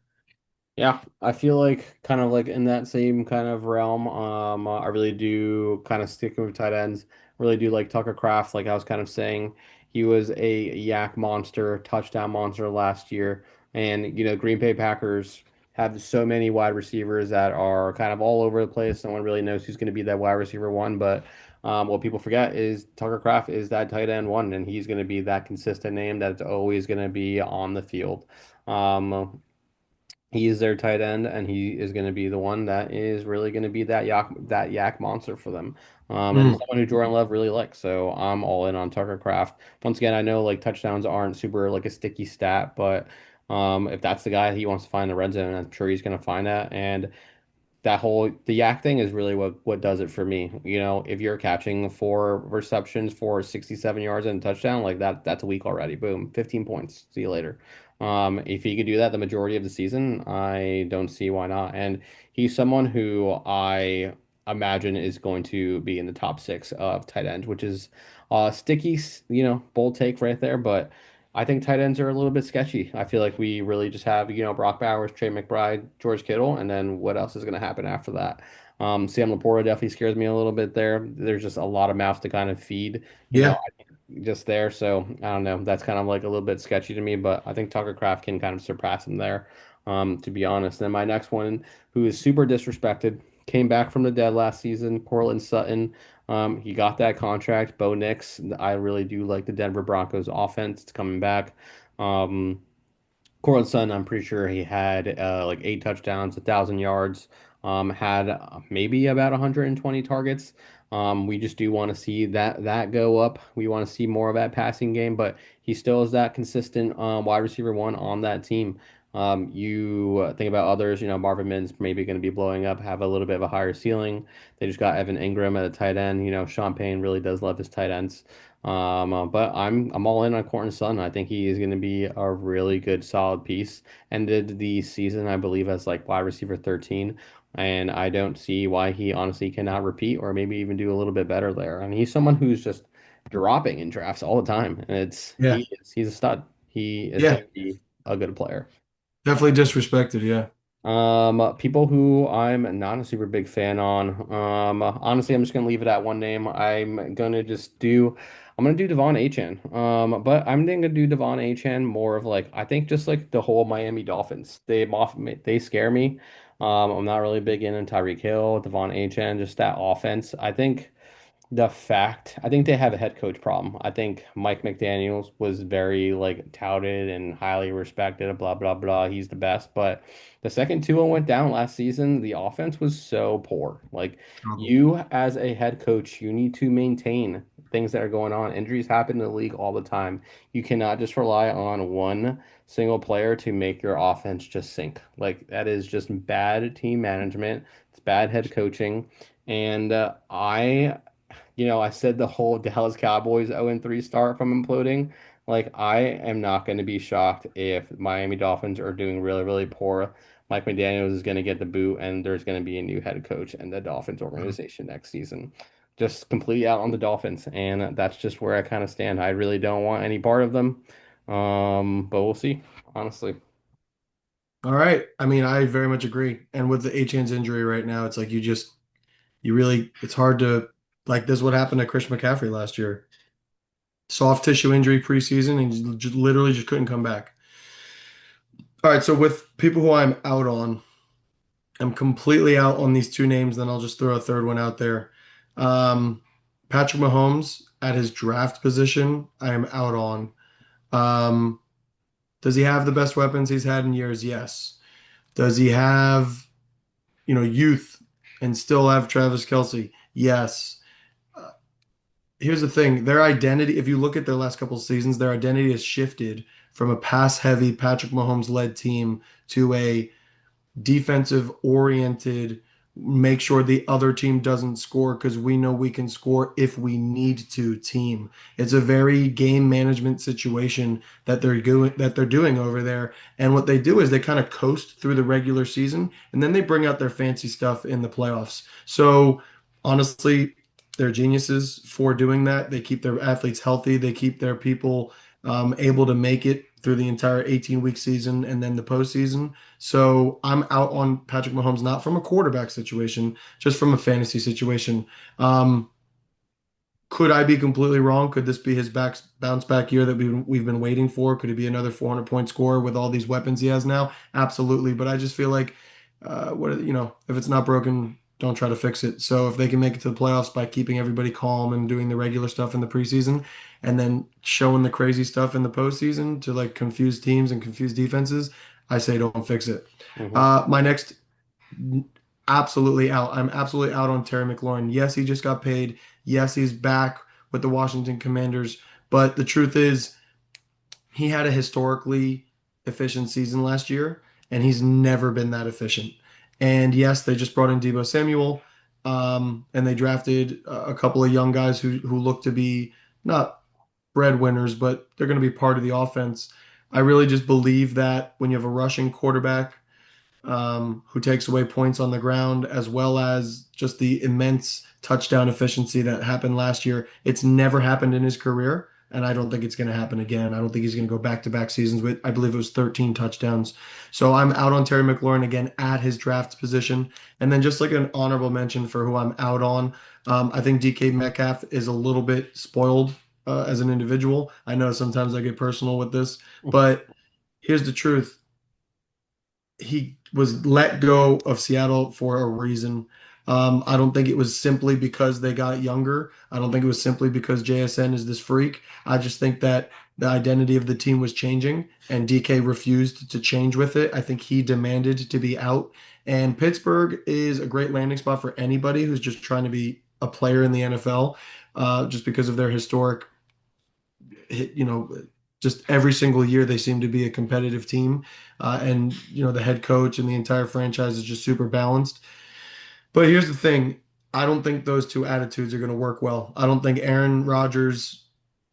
Yeah, I feel like kind of like in that same kind of realm. I really do kind of sticking with tight ends. Really do like Tucker Kraft. Like I was kind of saying, he was a yak monster, touchdown monster last year. And Green Bay Packers have so many wide receivers that are kind of all over the place. No one really knows who's going to be that wide receiver one. But what people forget is Tucker Kraft is that tight end one, and he's going to be that consistent name that's always going to be on the field. He is their tight end, and he is going to be the one that is really going to be that yak monster for them. And Mm. someone who Jordan Love really likes. So I'm all in on Tucker Kraft. Once again, I know like touchdowns aren't super like a sticky stat, but if that's the guy he wants to find in the red zone, I'm sure he's going to find that. And the yak thing is really what does it for me. If you're catching 4 receptions for 67 yards and a touchdown, like that's a week already. Boom, 15 points. See you later. If he could do that the majority of the season, I don't see why not. And he's someone who I imagine is going to be in the top six of tight end, which is sticky, bold take right there, but I think tight ends are a little bit sketchy. I feel like we really just have, Brock Bowers, Trey McBride, George Kittle, and then what else is going to happen after that? Sam Laporta definitely scares me a little bit there. There's just a lot of mouths to kind of feed, Yeah. just there. So I don't know. That's kind of like a little bit sketchy to me, but I think Tucker Kraft can kind of surpass him there, to be honest. Then my next one, who is super disrespected, came back from the dead last season, Cortland Sutton. He got that contract. Bo Nix. I really do like the Denver Broncos offense. It's coming back. Um, Cortland Sutton, I'm pretty sure he had like 8 touchdowns, 1,000 yards, had maybe about 120 targets. We just do want to see that go up. We want to see more of that passing game, but he still is that consistent wide receiver one on that team. You think about others, Marvin Mims maybe going to be blowing up, have a little bit of a higher ceiling. They just got Evan Ingram at a tight end. Sean Payne really does love his tight ends. But I'm all in on Cortland Sutton. I think he is going to be a really good, solid piece. Ended the season, I believe, as like wide receiver 13, and I don't see why he honestly cannot repeat or maybe even do a little bit better there. I mean, he's someone who's just dropping in drafts all the time, and Yeah. he's a stud. He is going Yeah. to be a good player. Definitely disrespected. Yeah. People who I'm not a super big fan on. Honestly, I'm just gonna leave it at one name. I'm gonna do Devon Achan. But I'm gonna do Devon Achan more of like I think just like the whole Miami Dolphins. They scare me. I'm not really big into Tyreek Hill, Devon Achan, just that offense. I think they have a head coach problem. I think Mike McDaniels was very like touted and highly respected, blah blah blah. He's the best, but the second Tua went down last season, the offense was so poor. Like Struggled. you as a head coach, you need to maintain things that are going on. Injuries happen in the league all the time. You cannot just rely on one single player to make your offense just sink. Like that is just bad team management. It's bad head coaching. And I said the whole Dallas Cowboys 0-3 start from imploding. Like, I am not going to be shocked if Miami Dolphins are doing really, really poor. Mike McDaniels is going to get the boot, and there's going to be a new head coach in the Dolphins organization next season. Just completely out on the Dolphins, and that's just where I kind of stand. I really don't want any part of them, but we'll see, honestly. All right. I mean, I very much agree. And with the Achan's injury right now, it's like you really, it's hard to, like, this is what happened to Chris McCaffrey last year. Soft tissue injury preseason, and you just literally just couldn't come back. All right. So with people who I'm out on, I'm completely out on these two names. Then I'll just throw a third one out there. Um, Patrick Mahomes at his draft position, I am out on. Um, does he have the best weapons he's had in years? Yes. Does he have, youth and still have Travis Kelce? Yes. Uh, Here's the thing, their identity, if you look at their last couple of seasons, their identity has shifted from a pass heavy Patrick Mahomes led team to a defensive oriented, make sure the other team doesn't score because we know we can score if we need to team. It's a very game management situation that they're doing over there. And what they do is they kind of coast through the regular season and then they bring out their fancy stuff in the playoffs. So honestly, they're geniuses for doing that. They keep their athletes healthy. They keep their people able to make it through the entire 18-week season and then the postseason. So I'm out on Patrick Mahomes, not from a quarterback situation, just from a fantasy situation. Um, could I be completely wrong? Could this be his bounce back year that we've been waiting for? Could it be another 400-point scorer with all these weapons he has now? Absolutely. But I just feel like, if it's not broken, don't try to fix it. So if they can make it to the playoffs by keeping everybody calm and doing the regular stuff in the preseason, and then showing the crazy stuff in the postseason to like confuse teams and confuse defenses, I say don't fix it. Hmm. My next absolutely out. I'm absolutely out on Terry McLaurin. Yes, he just got paid. Yes, he's back with the Washington Commanders. But the truth is, he had a historically efficient season last year, and he's never been that efficient. And yes, they just brought in Debo Samuel, and they drafted a couple of young guys who look to be not breadwinners, but they're going to be part of the offense. I really just believe that when you have a rushing quarterback who takes away points on the ground, as well as just the immense touchdown efficiency that happened last year. It's never happened in his career, and I don't think it's going to happen again. I don't think he's going to go back-to-back seasons with, I believe it was 13 touchdowns. So I'm out on Terry McLaurin again at his draft position. And then just like an honorable mention for who I'm out on, I think DK Metcalf is a little bit spoiled as an individual. I know sometimes I get personal with this, but here's the truth, he was let go of Seattle for a reason. I don't think it was simply because they got younger. I don't think it was simply because JSN is this freak. I just think that the identity of the team was changing and DK refused to change with it. I think he demanded to be out. And Pittsburgh is a great landing spot for anybody who's just trying to be a player in the NFL, just because of their historic you know, just every single year they seem to be a competitive team. And, the head coach and the entire franchise is just super balanced. But here's the thing, I don't think those two attitudes are going to work well. I don't think Aaron Rodgers,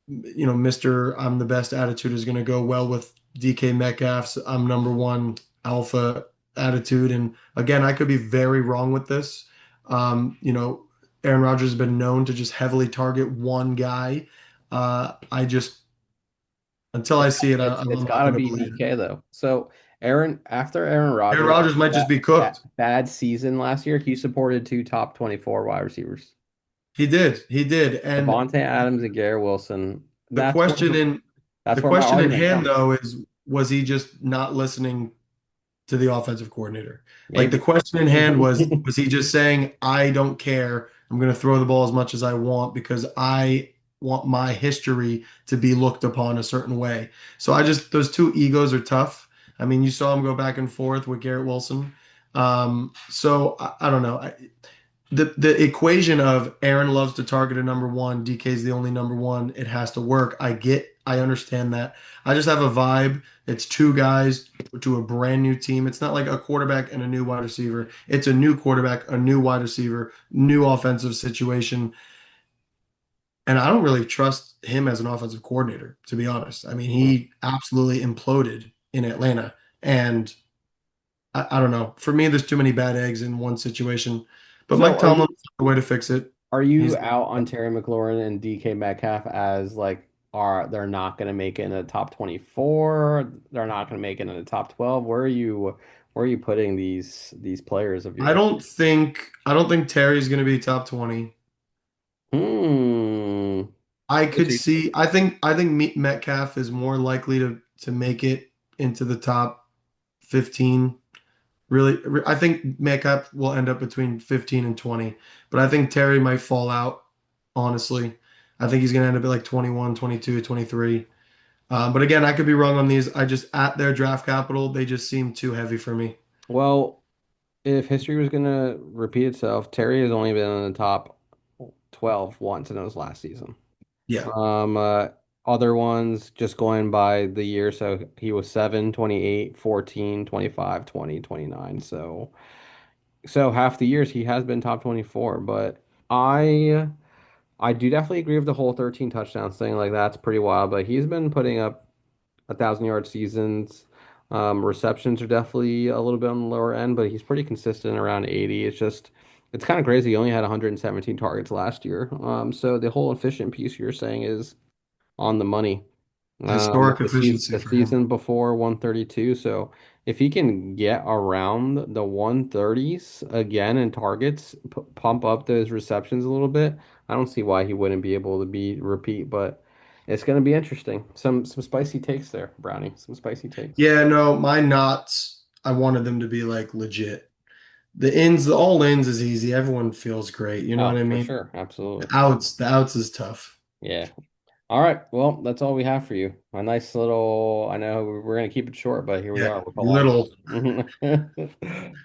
Mr. I'm the best attitude is going to go well with DK Metcalf's I'm number one alpha attitude. And again, I could be very wrong with this. Um, you know, Aaron Rodgers has been known to just heavily target one guy. I just until I see it, It's I'm got not to going to be believe it. DK though. So after Aaron Aaron Rodgers Rodgers might just be cooked. bad season last year, he supported two top 24 wide receivers, He did, and Devontae Adams and Garrett Wilson. the question in the That's where my question in argument hand comes. though is was he just not listening to the offensive coordinator? Like the Maybe. question in hand was he just saying, I don't care. I'm going to throw the ball as much as I want because I want my history to be looked upon a certain way. So I just those two egos are tough. I mean, you saw him go back and forth with Garrett Wilson. So I don't know. The equation of Aaron loves to target a number one, DK's the only number one, it has to work. I understand that. I just have a vibe. It's two guys to a brand new team. It's not like a quarterback and a new wide receiver. It's a new quarterback, a new wide receiver, new offensive situation. And I don't really trust him as an offensive coordinator, to be honest. I mean, Hmm. he absolutely imploded in Atlanta. And I don't know. For me, there's too many bad eggs in one situation. But So Mike Tomlin's the way to fix it. are you He's out on Terry McLaurin and DK Metcalf as like are they're not going to make it in the top 24? They're not going to make it in the top 12. Where are you putting these players of yours? I don't think Terry's going to be top 20. Hmm. I What's could your- see I think Metcalf is more likely to make it into the top 15. Really, I think Metcalf will end up between 15 and 20, but I think Terry might fall out, honestly. I think he's going to end up at like 21, 22, 23. But again, I could be wrong on these. I just, at their draft capital, they just seem too heavy for me. Well, if history was going to repeat itself, Terry has only been in the top 12 once, and it was last season. Yeah. Um, uh, Other ones just going by the year. So he was 7, 28, 14, 25, 20, 29. So half the years he has been top 24. But I do definitely agree with the whole 13 touchdowns thing. Like that's pretty wild. But he's been putting up 1,000 yard seasons. Receptions are definitely a little bit on the lower end, but he's pretty consistent around 80. It's kind of crazy. He only had 117 targets last year. So the whole efficient piece you're saying is on the money. Historic efficiency The for him. season before 132. So if he can get around the 130s again in targets, pump up those receptions a little bit, I don't see why he wouldn't be able to be repeat. But it's going to be interesting. Some spicy takes there, Brownie. Some spicy takes. Yeah, no, my knots, I wanted them to be like legit. The all ins is easy. Everyone feels great. You know what Oh, I for mean? sure, absolutely. The outs is tough. Yeah. All right. Well, that's all we have for you. A nice little. I know we're gonna keep it short, but here we Yeah, are with a long little, one.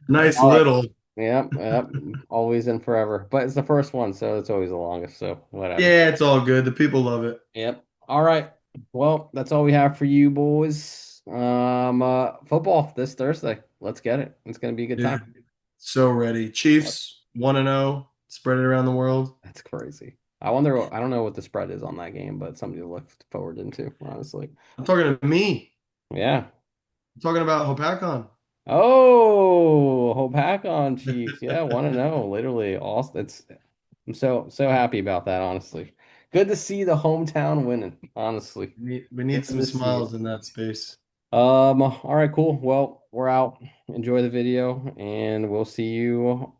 nice All right. little. Yep, yep. Always and forever. But it's the first one, so it's always the longest, so whatever. Yeah, it's all good. The people love it. Yep. All right. Well, that's all we have for you boys. Football this Thursday. Let's get it. It's gonna be a good Yeah, time. so ready. Yep. Chiefs 1-0, spread it around the world. That's crazy. I don't know what the spread is on that game, but something to look forward into, honestly. I'm talking to me. Yeah. I'm talking about Hopakon. Oh, hope hack on Chiefs. Yeah, want to know. Literally, all I'm so happy about that, honestly. Good to see the hometown winning, honestly. We need Good some to see it. smiles in that space. All right, cool. Well, we're out. Enjoy the video, and we'll see you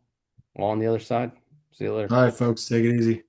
on the other side. See you later. All right, folks, take it easy.